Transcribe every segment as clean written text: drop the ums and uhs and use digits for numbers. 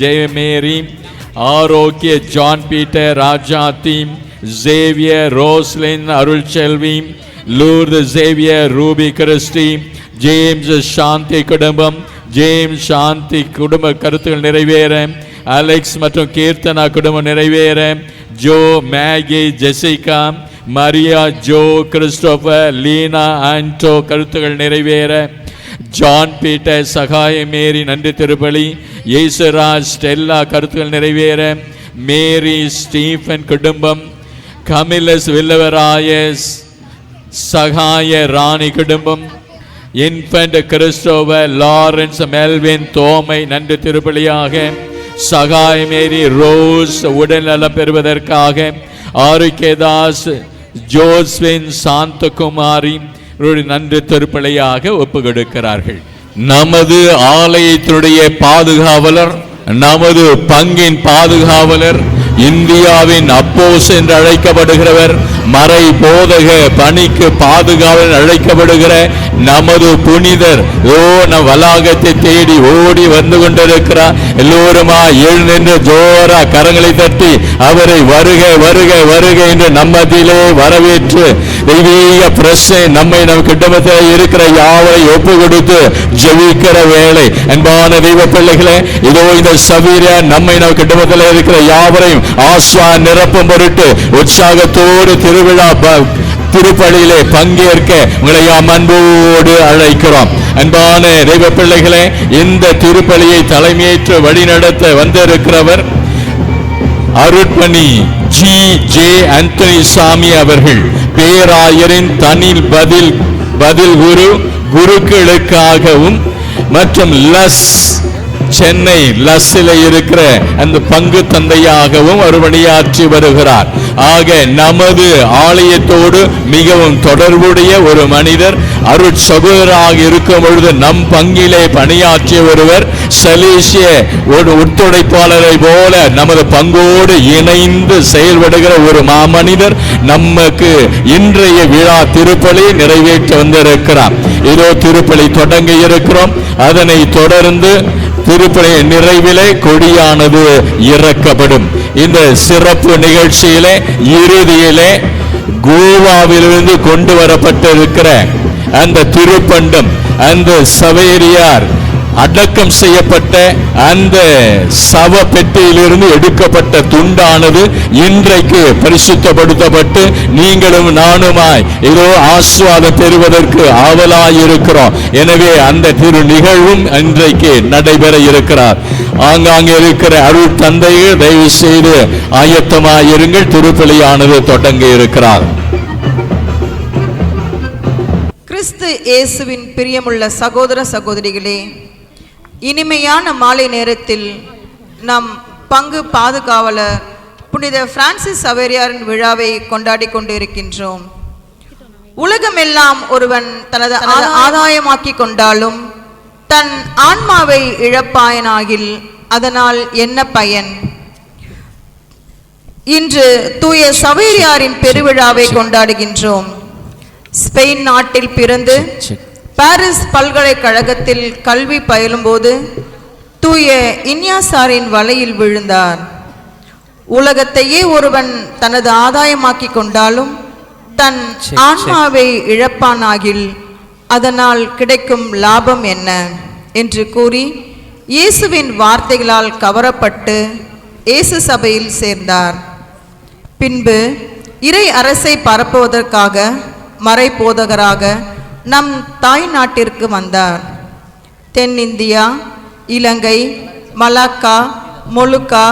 Jayamary, Arokia John Peter, Rajathi, Xavier, Roslin, Arulselvi, Lourdu Xavier, Ruby Christy, James Shanthi குடும்பம், James சாந்தி குடும்ப கருத்துக்கள் நிறைவேற, அலெக்ஸ் மற்றும் கீர்த்தனா குடும்பம் நிறைவேற, Joe, Maggie, Jessica, Maria, Joe, Christopher, Leena, Anto கருத்துக்கள் நிறைவேற, ஜான் பீட்டர், சகாய மேரி நன்றி திருப்பலி, இயேசுராஜ், ஸ்டெல்லா கருத்துக்கள் நிறைவேற, மேரி, ஸ்டீஃபன் குடும்பம், கமிலஸ், வில்லவராயஸ், சகாய ராணி குடும்பம், infant Christopher, Lawrence, Melvin, Thomai நன்றி திருப்பலியாக, சகாய மேரி, ரோஸ் உடல்நலம் பெறுவதற்காக, ஆரோக்கியதாஸ், ஜோஸ்வின், சாந்தகுமாரி நன்றி திருப்பலியாக ஒப்பு கொடுக்கிறார்கள். நமது ஆலயத்தினுடைய பாதுகாவலர், நமது பங்கின் பாதுகாவலர், இந்தியாவின் அப்போஸ் என்று அழைக்கப்படுகிறவர், மறை போதக பணிக்கு பாதுகாவலர் அழைக்கப்படுகிற நமது புனிதர் வளாகத்தை தேடி ஓடி வந்து கொண்டிருக்கிறார். எல்லோருமா எழுந்து ஜோரா கரங்களை தட்டி அவரை வருக வருக வருக என்று நம்மதிலே வரவேற்று தெய்வீக பிரச்சனை நம்மை நம் கிட்டத்தில் இருக்கிற யாவரை ஒப்பு கொடுத்து ஜெபிக்கிற வேளை. அன்பான தெய்வ பிள்ளைகளே, இதோ இந்த சபீரியா நம்மை நம் கிட்டத்தில் இருக்கிற யாவரையும் ஆஸ்வா நிரப்பும் பொருட்டு உற்சாகத்தோடு திருவிழா திருப்பலியிலே பங்கேற்க உங்களை அன்போடு அழைக்கிறோம். அன்பான தெய்வ பிள்ளைகளே, இந்த திருப்பலியை தலைமையேற்று வழிநடத்த வந்திருக்கிறவர் அருட்பணி ஜி ஜே ஆண்டனி சாமி அவர்கள். பேராயரின் தனி பதில் குருக்களுக்காகவும் மற்றும் சென்னை லஸ்ஸில் இருக்கிற அந்த பங்கு தந்தையாகவும் அவர் பணியாற்றி வருகிறார். ஆக நமது ஆலயத்தோடு மிகவும் தொடர்புடைய ஒரு மனிதர், அருட்சகோதராக இருக்கும் பொழுது நம் பங்கிலே பணியாற்றிய ஒருவர், சலேசிய ஒத்துழைப்பாளரை போல நமது பங்கோடு இணைந்து செயல்படுகிற ஒரு மாமனிதர் நமக்கு இன்றைய விழா திருப்பலி நிறைவேற்ற வந்திருக்கிறார். இதோ திருப்பலி தொடங்க இருக்கிறோம். அதனை தொடர்ந்து திருப்பலி நிறைவிலே கொடியானது இறக்கப்படும். இந்த சிறப்பு நிகழ்ச்சியிலே இறுதியிலே கோவாவிலிருந்து கொண்டு வரப்பட்டிருக்கிற அந்த திருப்பண்டம், அந்த சவேரியார் அடக்கம் செய்யப்பட்ட அந்த சவ பெட்டியிலிருந்து எடுக்கப்பட்ட துண்டானது இன்றைக்கு பரிசுத்தப்படுத்தப்பட்டு நீங்களும் நானுமாய் இதோ ஆசீர்வாதம் பெறுவதற்கு ஆவலாயிருக்கிறோம். எனவே அந்த திரு நிகழ்வும் இன்றைக்கு நடைபெற இருக்கிறார். ஆங்காங்கே இருக்கிற அருள் தந்தைகள் தயவு செய்து ஆயத்தமாயிருங்கள். திருப்பலியானது தொடங்க இருக்கிறார். கிறிஸ்து இயேசுவின் பிரியமுள்ள சகோதர சகோதரிகளே, இனிமையான மாலை நேரத்தில் நம் பங்கு பாதுகாவலர் புனித பிரான்சிஸ் சவேரியாரின் விழாவை கொண்டாடி கொண்டிருக்கின்றோம். உலகமெல்லாம் ஒருவன் தனது ஆதாயமாக்கி கொண்டாலும் தன் ஆன்மாவை இழப்பாயனாகில் அதனால் என்ன பயன்? இன்று தூய சவேரியாரின் பெருவிழாவை கொண்டாடுகின்றோம். ஸ்பெயின் நாட்டில் பிறந்து பாரிஸ் பல்கலைக்கழகத்தில் கல்வி பயிலும்போது தூய இன்யாசாரின் வலையில் விழுந்தார். உலகத்தையே ஒருவன் தனது ஆதாயமாக்கி கொண்டாலும் தன் ஆன்மாவை இழப்பானாகில் அதனால் கிடைக்கும் லாபம் என்ன என்று கூறி இயேசுவின் வார்த்தைகளால் கவரப்பட்டு இயேசு சபையில் சேர்ந்தார். பின்பு இறை அரசை பரப்புவதற்காக மறை போதகராக நம் தாய் நாட்டிற்கு வந்தார். தென்னிந்தியா, இலங்கை, மலாக்கா, மொலுக்கா,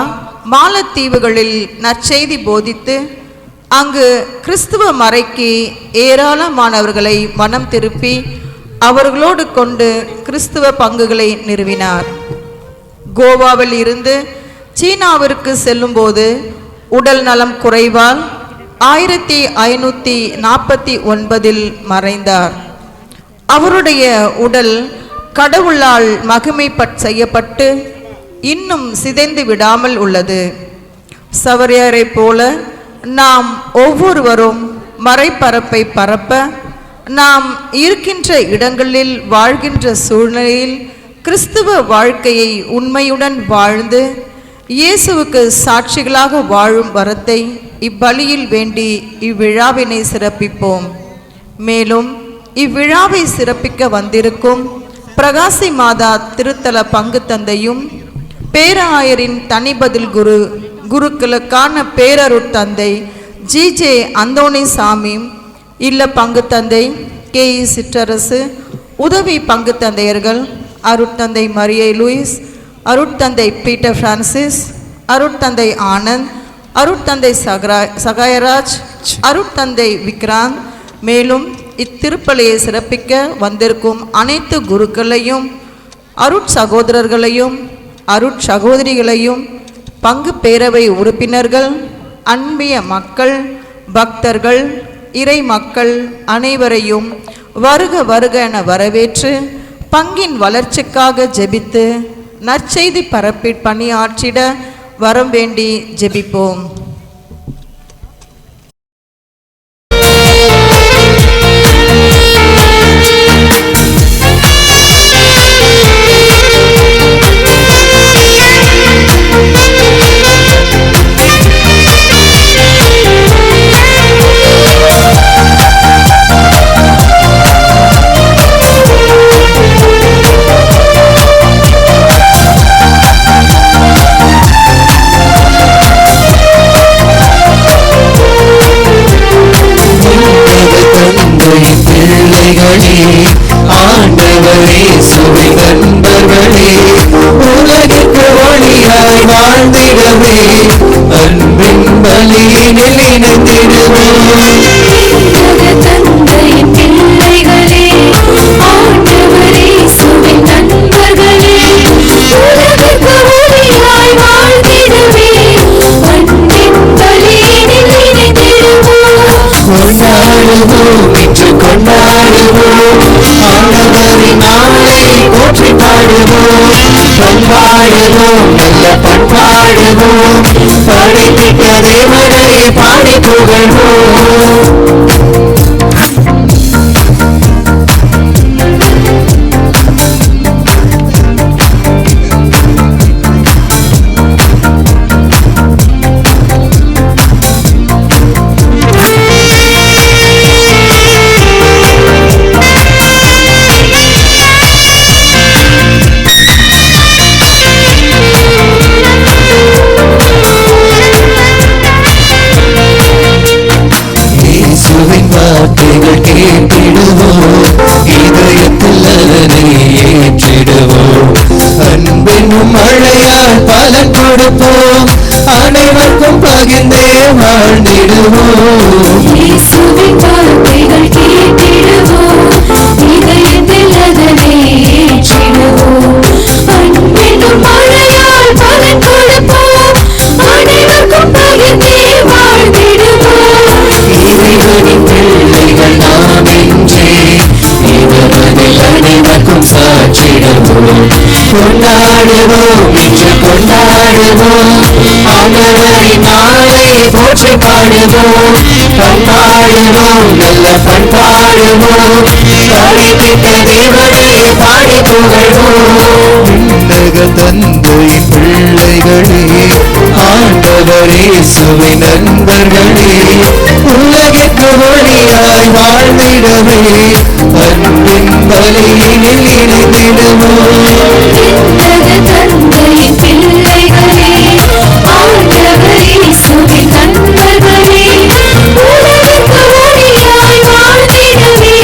மாலத்தீவுகளில் நற்செய்தி போதித்து அங்கு கிறிஸ்துவ மறைக்கு ஏராளமானவர்களை மனம் திருப்பி அவர்களோடு கொண்டு கிறிஸ்துவ பங்குகளை நிறுவினார். கோவாவில் இருந்து சீனாவிற்கு செல்லும்போது உடல் நலம் குறைவால் 1549 மறைந்தார். அவருடைய உடல் கடவுளால் மகிமை செய்யப்பட்டு இன்னும் சிதைந்து விடாமல் உள்ளது. சவேரியாரை போல நாம் ஒவ்வொருவரும் மறைபரப்பை பரப்ப நாம் இருக்கின்ற இடங்களில் வாழ்கின்ற சூழ்நிலையில் கிறிஸ்துவ வாழ்க்கையை உண்மையுடன் வாழ்ந்து இயேசுவுக்கு சாட்சிகளாக வாழும் வரத்தை இப்பலியில் வேண்டி இவ்விழாவினை சிறப்பிப்போம். மேலும் இவ்விழாவை சிறப்பிக்க வந்திருக்கும் பிரகாசி மாதா திருத்தல பங்கு தந்தையும் பேராயரின் தனிபதில் குருக்களுக்கான பேரருட்தந்தை ஜிஜே அந்தோணிசாமி, இல்ல பங்கு தந்தை கே சிற்றரசு, உதவி பங்கு தந்தையர்கள் அருட்தந்தை மரியை லூயிஸ், அருட்தந்தை பீட்டர் பிரான்சிஸ், அருட்தந்தை ஆனந்த், அருட்தந்தை சகாயராஜ், அருட்தந்தை விக்ராந்த். மேலும் இத்திருப்பலியை சிறப்பிக்க வந்திருக்கும் அனைத்து குருக்களையும் அருட்சகோதரர்களையும் அருட்சகோதரிகளையும் பங்கு பேரவை உறுப்பினர்கள், அன்பிய மக்கள், பக்தர்கள், இறை மக்கள் அனைவரையும் வருக வருக என வரவேற்று பங்கின் வளர்ச்சிக்காக ஜெபித்து நற்செய்தி பரப்பி பணியாற்றிட வரம் வேண்டி ஜெபிப்போம். ஆண்டவரே சுவை நண்பர்களே, உலகிற்கு ஒளியாய் வாழ்ந்திடவே அன்பின் பலியினில் இணைந்திடுவோம். தந்தையின் பிள்ளைகளே, ஆண்டவரே சுவை நண்பர்களே, உலகிற்கு ஒளியாய் வாழ்ந்திடவே அன்பின் பலியினில் இணைந்திடுவோம். கொண்டாடுவோம் இன்று கொண்டாடுவோம், ஆண்டவரின் நாளை போற்றி பாடுவோம். பண்பாடுவோம் நல்ல பண்பாடுவோம், படைத்திட்ட தேவனை பாடி புகழ்வோம். வார்த்தைகள் கேட்டிடுவோம், இதயத்தில் அதனை ஏற்றிடுவோம். அன்பெனும் மழையால் பலன் கொடுப்போம், அனைவருக்கும் பகிர்ந்தே வாழ்ந்திடுவோம். இயேசுவின் வார்த்தைகள் கேட்டிடுவோம், இதயத்தில் அதனை ஏற்றிடுவோம். அன்பெனும் மழையால் பலன் கொடுப்போம், அனைவருக்கும் பகிர்ந்தே வாழ்ந்திடுவோம். இறைவனின் பிள்ளைகள் நாம் என்றே இவரதில் அனைவருக்கும் சாற்றிடுவோம். கொண்டாடுவோம் இன்று கொண்டாடுவோம், ஆண்டவரின் நாளை போற்றி பாடுவோம். பண்பாடுவோம் நல்ல பண்பாடுவோம், படைத்திட்ட தேவனை பாடி புகழ்வோம். விண்ணக தந்தையின் பிள்ளைகளே, ஆண்டவரே சுவை நண்பர்களே, உலகிற்கு ஒளியாய் வாழ்ந்திடவே அன்பின் பலியினில் இணைந்திடுவோம். தந்தையின் பிள்ளைகளே, ஆண்டவரே சுவை நண்பர்களே, உலகிற்கு ஒளியாய் வாழ்ந்திடவே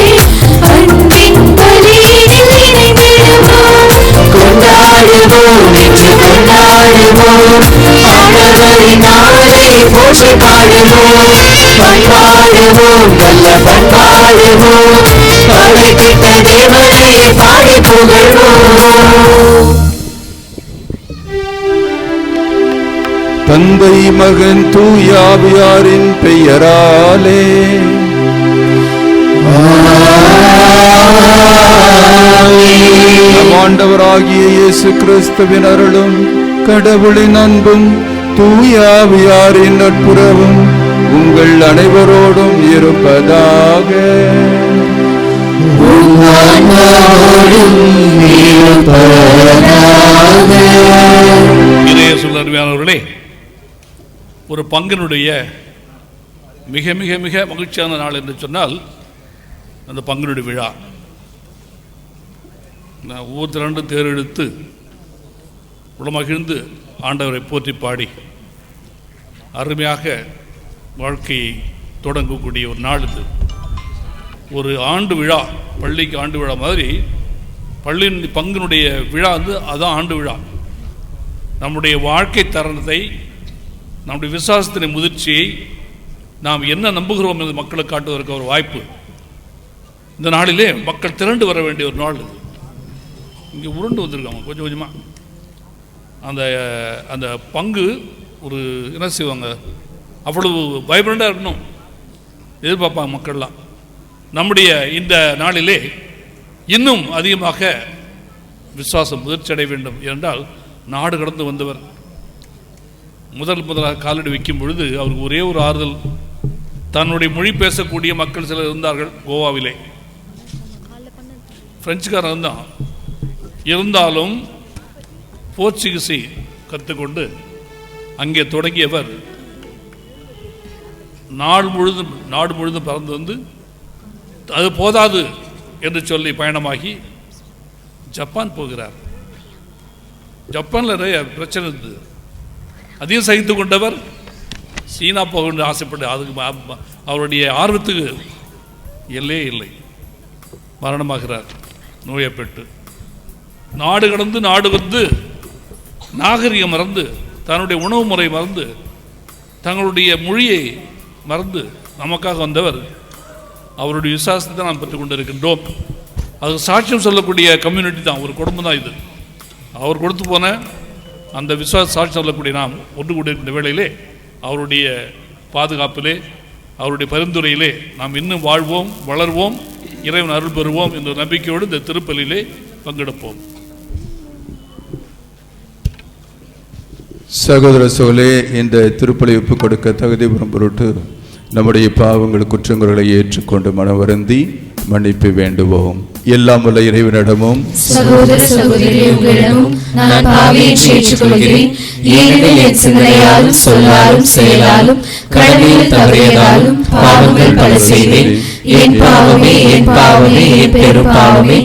அன்பின் பலியினில் இணைந்திடுவோம். கொண்டாடுவோம் இன்று கொண்டாடுவோம், ஆண்டவரின் நாளை போற்றி பாடுவோம். பண்பாடுவோம் நல்ல பண்பாடுவோம், படைத்திட்ட தேவனை பாடி புகழ்வோம். தந்தை மகன் தூய ஆவியாரின் பெயராலே நம் ஆண்டவராகிய இயேசு கிறிஸ்துவின் அருளும் கடவுளின் அன்பும் தூய ஆவியாரின் நட்புறவும் உங்கள் அனைவரோடும் இருப்பதாக. அருமையானவர்களே, ஒரு பங்கினுடைய மிக மிக மிக மகிழ்ச்சியான நாள் என்று சொன்னால் அந்த பங்கினுடைய விழா. ஊர் திரண்டு தேரெடுத்து உளமகிழ்ந்து ஆண்டவரை போற்றி பாடி அருமையாக வாழ்க்கையை தொடங்கக்கூடிய ஒரு நாள் இது. ஒரு ஆண்டு விழா, பள்ளிக்கு ஆண்டு விழா மாதிரி பள்ளியின் பங்கினுடைய விழா அதான் ஆண்டு விழா. நம்முடைய வாழ்க்கை தருணத்தை, நம்முடைய விசுவாசத்தின் முதிர்ச்சியை, நாம் என்ன நம்புகிறோம் என்று மக்களுக்கு காட்டுவதற்கு ஒரு வாய்ப்பு. இந்த நாளிலே மக்கள் திரண்டு வர வேண்டிய ஒரு நாள் இது. இங்கே உருண்டு வந்திருக்காங்க கொஞ்சம் கொஞ்சமாக. அந்த அந்த பங்கு ஒரு என்ன செய்வாங்க, அவ்வளவு வைப்ரண்டாக இருக்கணும் எதிர்பார்ப்பாங்க மக்கள்லாம். நம்முடைய இந்த நாளிலே இன்னும் அதிகமாக விசுவாசம் முதிர்ச்சி அடைய வேண்டும். என்றால் நாடு கடந்து வந்தவர் முதலாக காலடி வைக்கும் பொழுது அவருக்கு ஒரே ஒரு ஆறுதல், தன்னுடைய மொழி பேசக்கூடிய மக்கள் சிலர் இருந்தார்கள் கோவாவிலே. பிரெஞ்சுக்காரன் தான் இருந்தாலும் போர்ச்சுகீஸை கற்றுக்கொண்டு அங்கே தொடங்கியவர் நாடு முழுதும் பறந்து வந்து அது போதாது என்று சொல்லி பயணமாகி ஜப்பான் போகிறார். ஜப்பானில் நிறைய பிரச்சனை இருந்தது, அதையும் சகித்து கொண்டவர் சீனா போக வேண்டும் ஆசைப்பட்டு அதுக்கு அவருடைய ஆர்வத்துக்கு எல்லையே இல்லை. மரணமாகிறார் நோயப்பட்டு. நாடு கடந்து நாடு வந்து நாகரிகம் மறந்து, தன்னுடைய உணவு முறை மறந்து, தங்களுடைய மொழியை மறந்து நமக்காக வந்தவர். அவருடைய விசுவாசத்தை நாம் பெற்றுக் கொண்டிருக்கின்றோம். அது சாட்சியம் சொல்லக்கூடிய கம்யூனிட்டி தான், ஒரு குடும்பம் தான் இது. அவர் கொடுத்து போன அந்த விசுவாச சாட்சி சொல்லக்கூடிய நாம் ஒன்று கூடியிருக்கின்ற வேளையிலே அவருடைய பாதுகாப்பிலே, அவருடைய பரிந்துரையிலே நாம் இன்னும் வாழ்வோம், வளர்வோம், இறைவன் அருள் பெறுவோம் என்ற நம்பிக்கையோடு இந்த திருப்பலியிலே பங்கெடுப்போம். சகோதர சோலே, இந்த திருப்பலி ஒப்புக் கொடுக்க தகுதி பெறும் பொருட்டு நம்முடைய பாவங்கள் குற்றங்களை ஏற்றுக்கொண்டு மனவருந்தி மன்னிப்பு வேண்டுவோம். எல்லாம் வல்ல இறைவனிடமும் சகோதர சகோதரிகளே, உங்களிடமும் நான் பாவியை ஏற்றுக்கொள்கிறேன். ஏனெனில் என் சிந்தனையாலும் சொல்லாலும் செயலாலும் கடமையில் தவறியதாலும் பாவங்கள் பல செய்தேன். என் பாவமே, என் பாவமே, என் பெரும் பாவமே.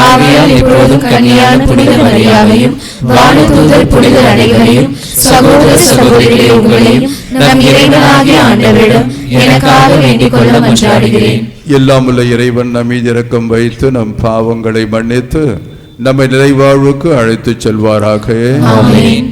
ஆகையால் எப்போதும் கன்னியான புனித மரியாதையும் வானதூதர் புனிதர் அனைவரையும் சகோதர சகோதரிகளே உங்களையும் நம் இறைவனாகிய ஆண்டவரிடம் எனக்காக வேண்டிக் கொள்ள மன்றாடுகிறேன். எல்லாம் உள்ள இறைவன் நம் மீது இரக்கம் வைத்து நம் பாவங்களை மன்னித்து நம்மை நிறைவாழ்வுக்கு அழைத்து செல்வாராக. ஆமென்.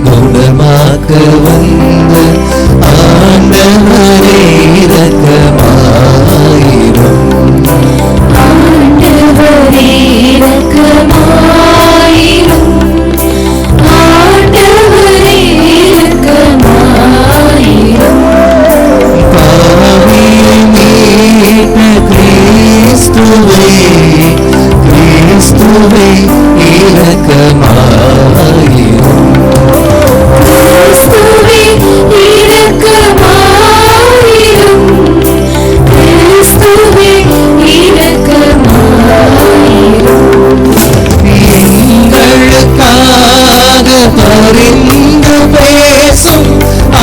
குணமாக்க வந்த ஆண்டவரே இரக்கமாயிரும். ஆண்டவரே இரக்கமாயிரும். ஆண்டவரே இரக்கமாயிரும். பாவியை மீட்ட கிறிஸ்துவே, கிறிஸ்துவே இரக்கமாயிரும். கிறிஸ்துவே இரக்கமாயிரும். கிறிஸ்துவே இரக்கமாயிரும். எங்களுக்காக பரிந்து பேசும்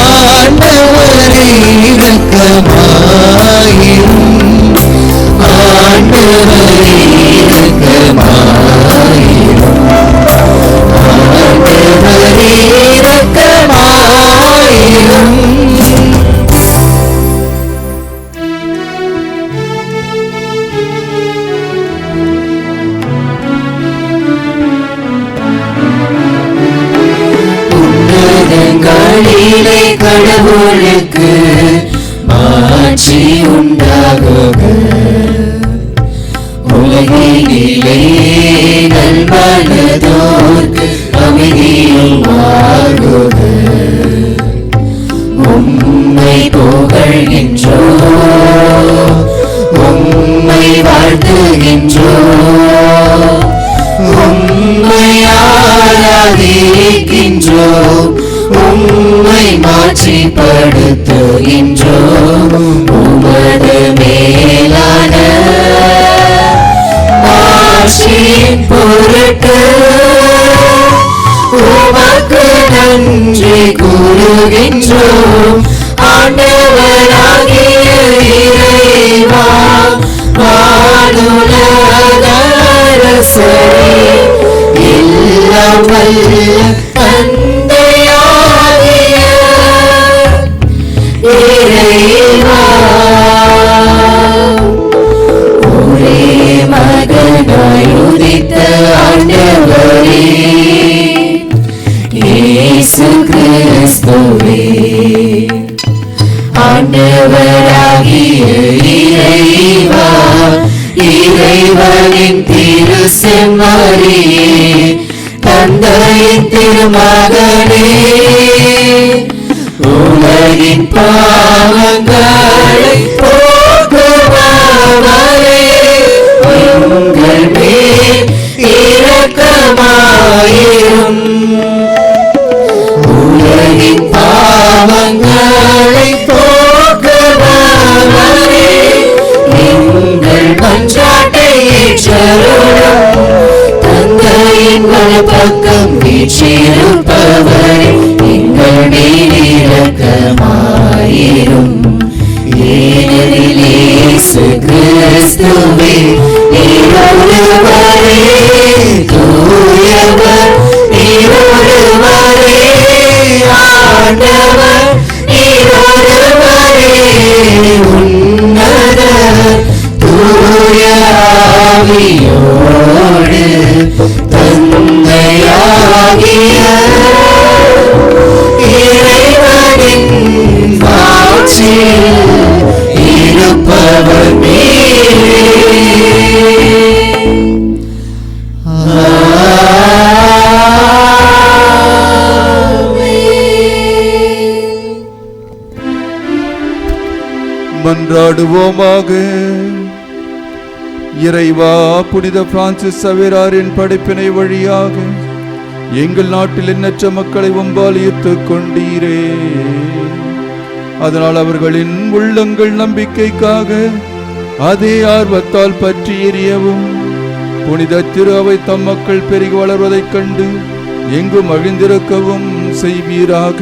ஆண்டவரே இரக்கமாயிரும். ஆண்டவரே இரக்கமாயிரும். ஆண்டவரே இரக்கமாயிரும். உன்னதங்களிலே கடவுளுக்கு மாட்சி உண்டாகுக. உலகினிலே நல்மனதோர்க்கு அமைதியும் ஆகுக. உம்மை புகழ்கின்றோம், உம்மை பாடுகின்றோம், உம்மை ஆராதிக்கின்றோம், உம்மை மாட்சிப்படுத்துகின்றோம். உமது மேலான மாட்சியின் பொருட்டு உமக்கு நன்றி கூறுகின்றோம். ஆண்டவராகிய இறைவா, வானுலக அரசரே, எல்லாம் வல்ல தந்தையாகிய இறைவா, ஒரே மகனாய் உதித்த ஆண்டவரே, இயேசு கிறிஸ்துவே, ஆண்டவராகிய இறைவா, இறைவனின் திரு செம்மறியே, தந்தையின் திருமகனே, உலகின் பாவங்களை போக்குபவரே, எங்கள் மேல் இரக்கமாயிரும். உலகின் பாவங்களை போக்குபவரே, எங்கள் மன்றாட்டை ஏற்றருளும். தந்தையின் வலப்பக்கம் வீற்றிருப்பவரே, எங்கள் மேல் இரக்கமாயிரும். ஏனெனில் இயேசு கிறிஸ்துவே, நீர் ஒருவரே தூயவர், நீர் ஒருவரே ஆண்டவர், நீர் ஒருவரே உன்னதர். தூய ஆவியோடு தந்தையாகிய இறைவனின் மாட்சியில் இருப்பவர் நீரே. மன்றாடுவோமாக. இறைவா, புனித பிரான்சிஸ் சவேராரின் படைப்பினை வழியாக எங்கள் நாட்டில் எண்ணற்ற மக்களை உம்பால் ஈர்த்துக் கொண்டீரே. அதனால் அவர்களின் உள்ளங்கள் நம்பிக்கைக்காக அதே ஆர்வத்தால் பற்றி எரியவும், புனித திரு அவை தம் மக்கள் பெருகி வளர்வதைக் கண்டு எங்கும் மகிழ்ந்திருக்கவும் செய்வீராக.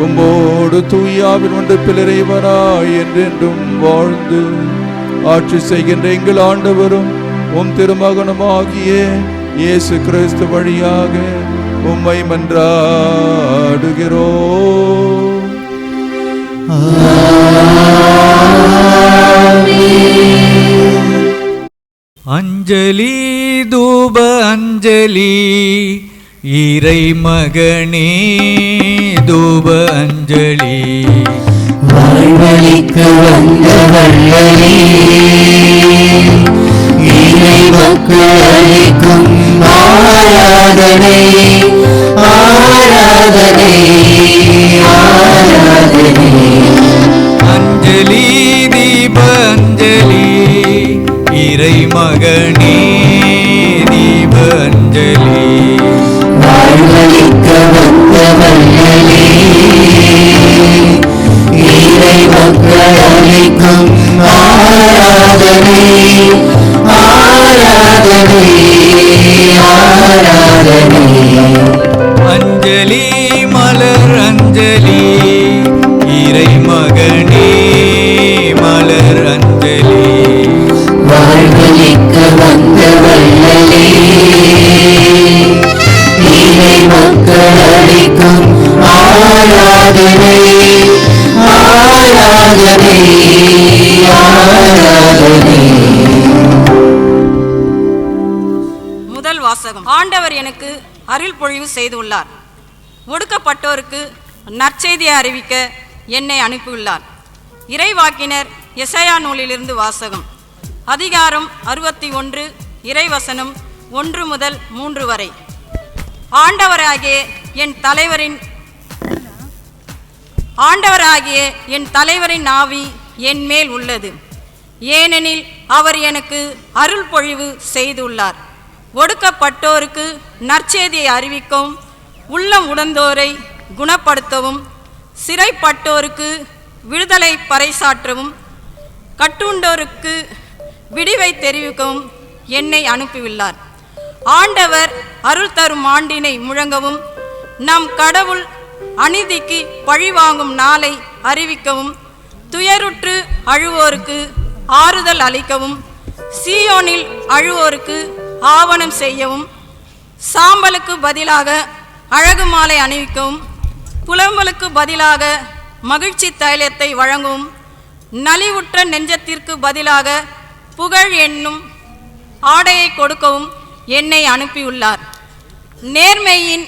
உம்மோடு தூயாவின் ஒன்று பிளரைவராய் என்றென்றும் வாழ்ந்து ஆட்சி செய்கின்ற எங்கள் ஆண்டவரும் உம் திருமகனுமாகிய இயேசு கிறிஸ்து வழியாக உம்மை மன்றாடுகிறோம். அஞ்சலி தூப அஞ்சலி இறை மகனே தூப அஞ்சலி. வாழ்வழிக்க வந்த வள்ளலே, இறை மக்கள் அளிக்கும் ஆராதனை, ஆராதனை, ஆராதனை. அஞ்சலி தீப அஞ்சலி இறை மகனே தீப அஞ்சலி. வாழ்வழிக்க வந்த வள்ளலே, இறை மக்கள் அளிக்கும் ஆராதனை, ஆராதனை, ஆராதனை. அஞ்சலி மலர் அஞ்சலி இறை மகனே மலர் அஞ்சலி. வாழ்வழிக்க வந்த வள்ளலே, இறை மக்கள் அளிக்கும் ஆராதனை, ஆராதனை, ஆராதனை. முதல் வாசகம். ஆண்டவர் எனக்கு அருள் பொழிவு செய்துள்ளார். ஒடுக்கப்பட்டோருக்கு நற்செய்தியை அறிவிக்க என்னை அனுப்பியுள்ளார். இறைவாக்கினர் எசையா நூலிலிருந்து வாசகம். அதிகாரம் 61, இறைவசனம் 1 முதல் 3 வரை. ஆண்டவராகிய என் தலைவரின் ஆவி என் மேல் உள்ளது. ஏனெனில் அவர் எனக்கு அருள் பொழிவு செய்துள்ளார். ஒடுக்கப்பட்டோருக்கு நற்செய்தியை அறிவிக்கவும், உள்ளம் உணர்ந்தோரை குணப்படுத்தவும், சிறைப்பட்டோருக்கு விடுதலை பறைசாற்றவும், கட்டுண்டோருக்கு விடிவை தெரிவிக்கவும் என்னை அனுப்பியுள்ளார். ஆண்டவர் அருள் தரும் ஆண்டினை முழங்கவும், நம் கடவுள் அநீதிக்கு பழிவாங்கும் நாளை அறிவிக்கவும், துயருற்று அழுவோருக்கு ஆறுதல் அளிக்கவும், சீயோனில் அழுவோருக்கு ஆவணம் செய்யவும், சாம்பலுக்கு பதிலாக அழகு மாலை அணிவிக்கவும், புலம்பலுக்கு பதிலாக மகிழ்ச்சி தைலத்தை வழங்கவும், நலிவுற்ற நெஞ்சத்திற்கு பதிலாக புகழ் என்னும் ஆடையை கொடுக்கவும் என்னை அனுப்பியுள்ளார். நேர்மையின்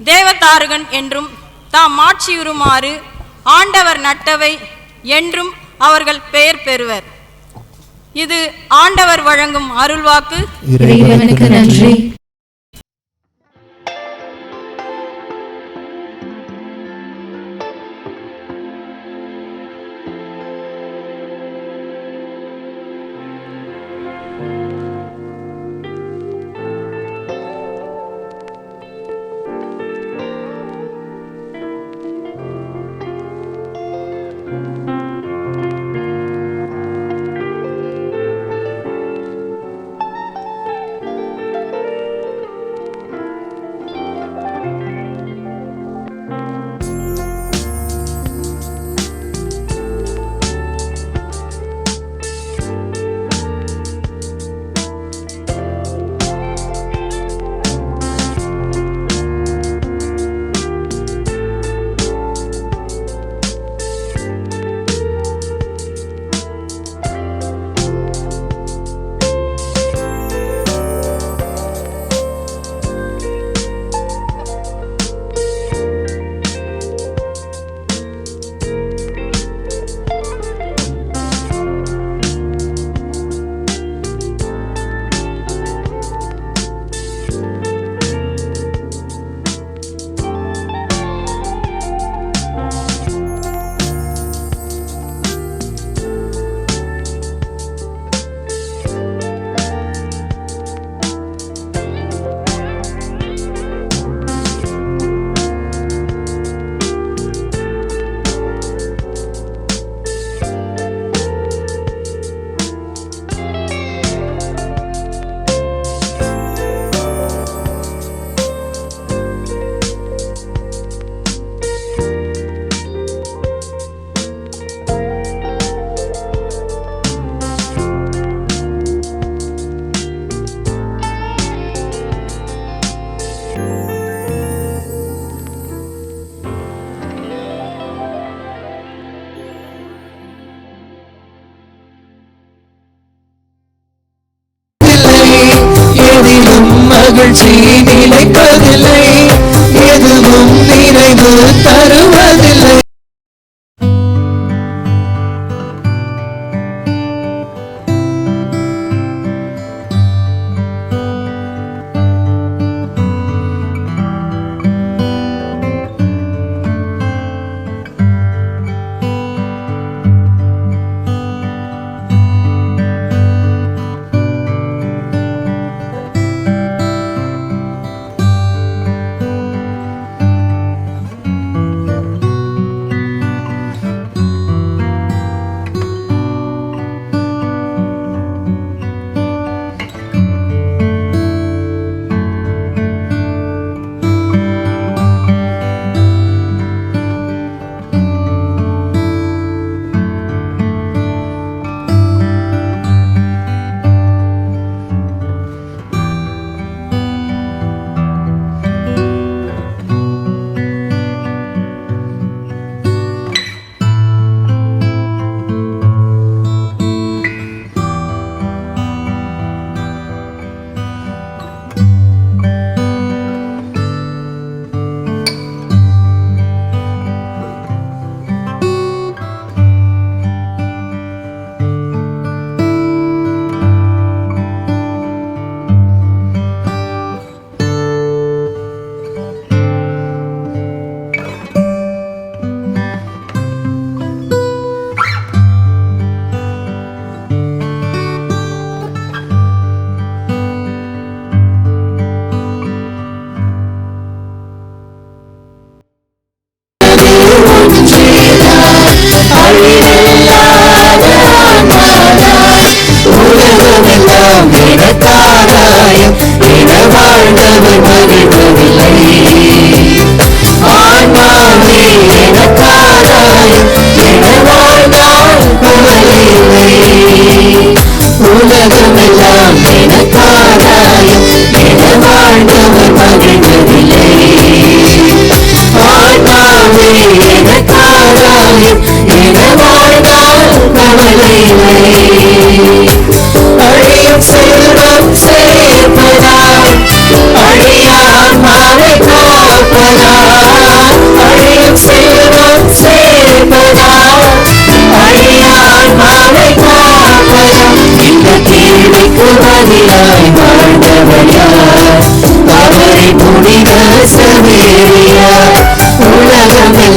தேவதாருகன் என்றும் தாம் மாட்சியுறுமாறு ஆண்டவர் நட்டவை என்றும் அவர்கள் பெயர் பெறுவர். இது ஆண்டவர் வழங்கும் அருள்வாக்கு. இறைவனுக்கு நன்றி. மகிழ்ச்சி நிலைப்பதில்லை, எதுவும் நிறைவு தருவதில்லை.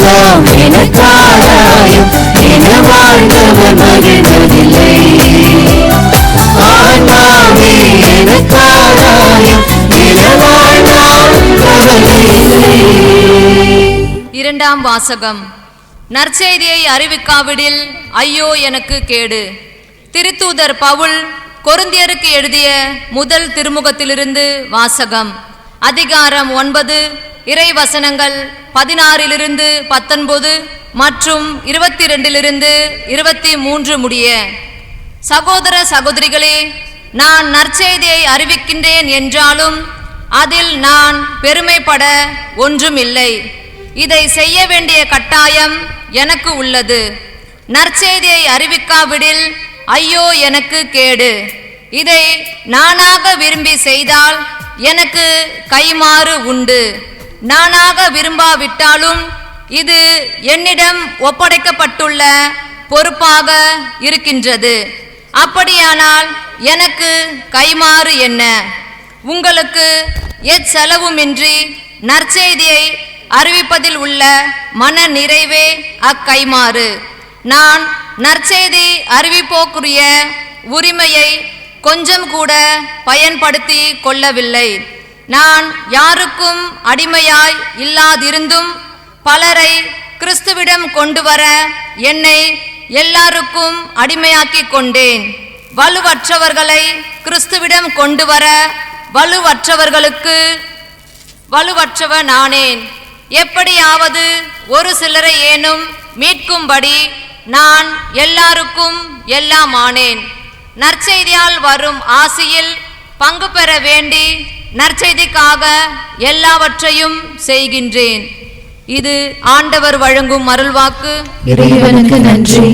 எல்லாம் எனக்காராயம் என வாழ்ந்தவர் மகிழ்வதில்லை. ஆன்மாவே எனக்காராயம் என வாழ்ந்தால் கவலையில்லை. இரண்டாம் வாசகம். நற்செய்தியை அறிவிக்காவிடில் ஐயோ எனக்கு கேடு. திருத்தூதர் பவுல் கொரிந்தியருக்கு எழுதிய முதல் திருமுகத்திலிருந்து வாசகம். அதிகாரம் 9 இறைவசனங்கள் 16 19 மற்றும் 22 23 முடிய. சகோதர சகோதரிகளே, நான் நற்செய்தியை அறிவிக்கின்றேன் என்றாலும் அதில் நான் பெருமைப்பட ஒன்றுமில்லை. இதை செய்ய வேண்டிய கட்டாயம் எனக்கு உள்ளது. நற்செய்தியை அறிவிக்காவிடில் ஐயோ எனக்கு கேடு. இதை நானாக விரும்பி செய்தால் எனக்கு கைமாறு உண்டு. நானாக விரும்பாவிட்டாலும் இது என்னிடம் ஒப்படைக்கப்பட்டுள்ள பொறுப்பாக இருக்கின்றது. அப்படியானால் எனக்கு கைமாறு என்ன? உங்களுக்கு எச்செலவுமின்றி நற்செய்தியை அறிவிப்பதில் உள்ள மன நிறைவே அக்கைமாறு. நான் நற்செய்தி அறிவிப்போக்குரிய உரிமையை கொஞ்சம் கூட பயன்படுத்தி கொள்ளவில்லை. நான் யாருக்கும் அடிமையாய் இல்லாதிருந்தும் பலரை கிறிஸ்துவிடம் கொண்டு வர என்னை எல்லாருக்கும் அடிமையாக்கி கொண்டேன். வலுவற்றவர்களை கிறிஸ்துவிடம் கொண்டு வர வலுவற்றவர்களுக்கு வலுவற்றவன் ஆனேன். எப்படியாவது ஒரு சிலரை ஏனும் மீட்கும்படி நான் எல்லாருக்கும் எல்லாம் ஆனேன். நற்செய்தியால் வரும் ஆசியில் பங்கு பெற வேண்டி நற்செய்திக்காக எல்லாவற்றையும் செய்கின்றேன். இது ஆண்டவர் வழங்கும் அருள்வாக்கு. இறைவனுக்கு நன்றி.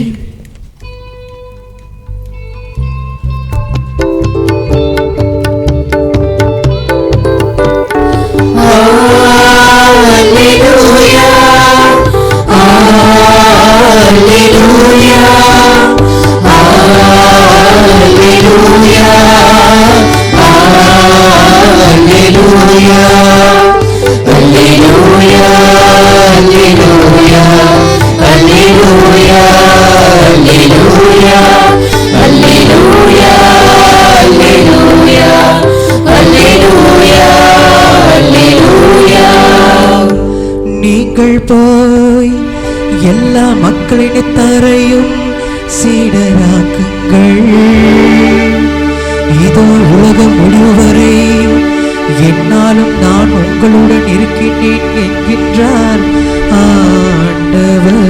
நீங்கள் போய் எல்லா மக்களின் தரையும் சீடராக்குங்கள். இதோ உலகம் முடிவு வரை என்னாலும் நான் உங்களுடன் இருக்கின்றேன் என்கின்றார் ஆண்டவர்.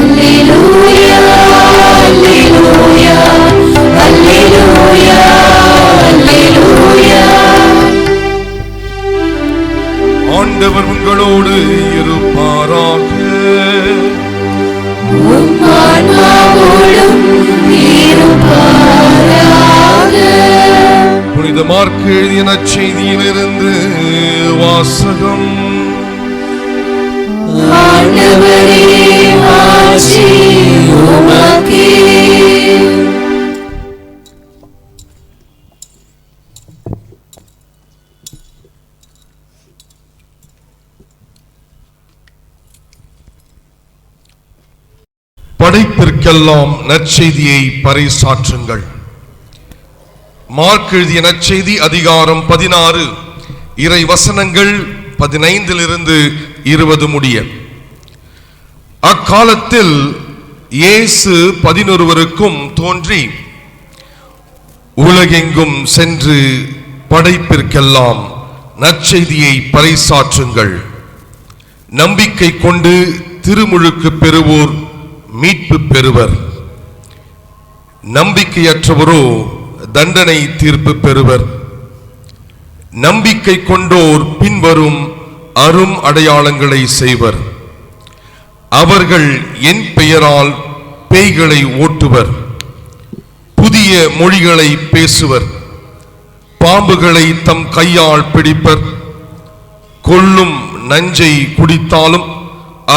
அல்லேலூயா, அல்லேலூயா, அல்லேலூயா, அல்லேலூயா. ஆண்டவர் உங்களோடு இருப்பாராக. உம் ஆன்மாவோடும் இருப்பாராக. புனித மார்க்கு எழுதிய நற்செய்தியிலிருந்து வாசகம். ஆண்டவரே, ஆட்சி உமக்கே. படைப்பிற்கெல்லாம் நற்செய்தியை பறைசாற்றுங்கள். மார்க் எழுதிய நற்செய்தி அதிகாரம் 16 இறை வசனங்கள் 15 20 முடிய. அக்காலத்தில் இயேசு 11 தோன்றி உலகெங்கும் சென்று படைப்பிற்கெல்லாம் நற்செய்தியை பறைசாற்றுங்கள். நம்பிக்கை கொண்டு திருமுழுக்கு பெறுவோர் மீட்பு பெறுவர். நம்பிக்கையற்றவரோ தண்டனை தீர்ப்பு பெறுவர். நம்பிக்கை கொண்டோர் பின்வரும் அரும் அடையாளங்களை செய்வர். அவர்கள் என் பெயரால் பேய்களை ஓட்டுவர், புதிய மொழிகளை பேசுவர், பாம்புகளை தம் கையால் பிடிப்பர், கொல்லும் நஞ்சை குடித்தாலும்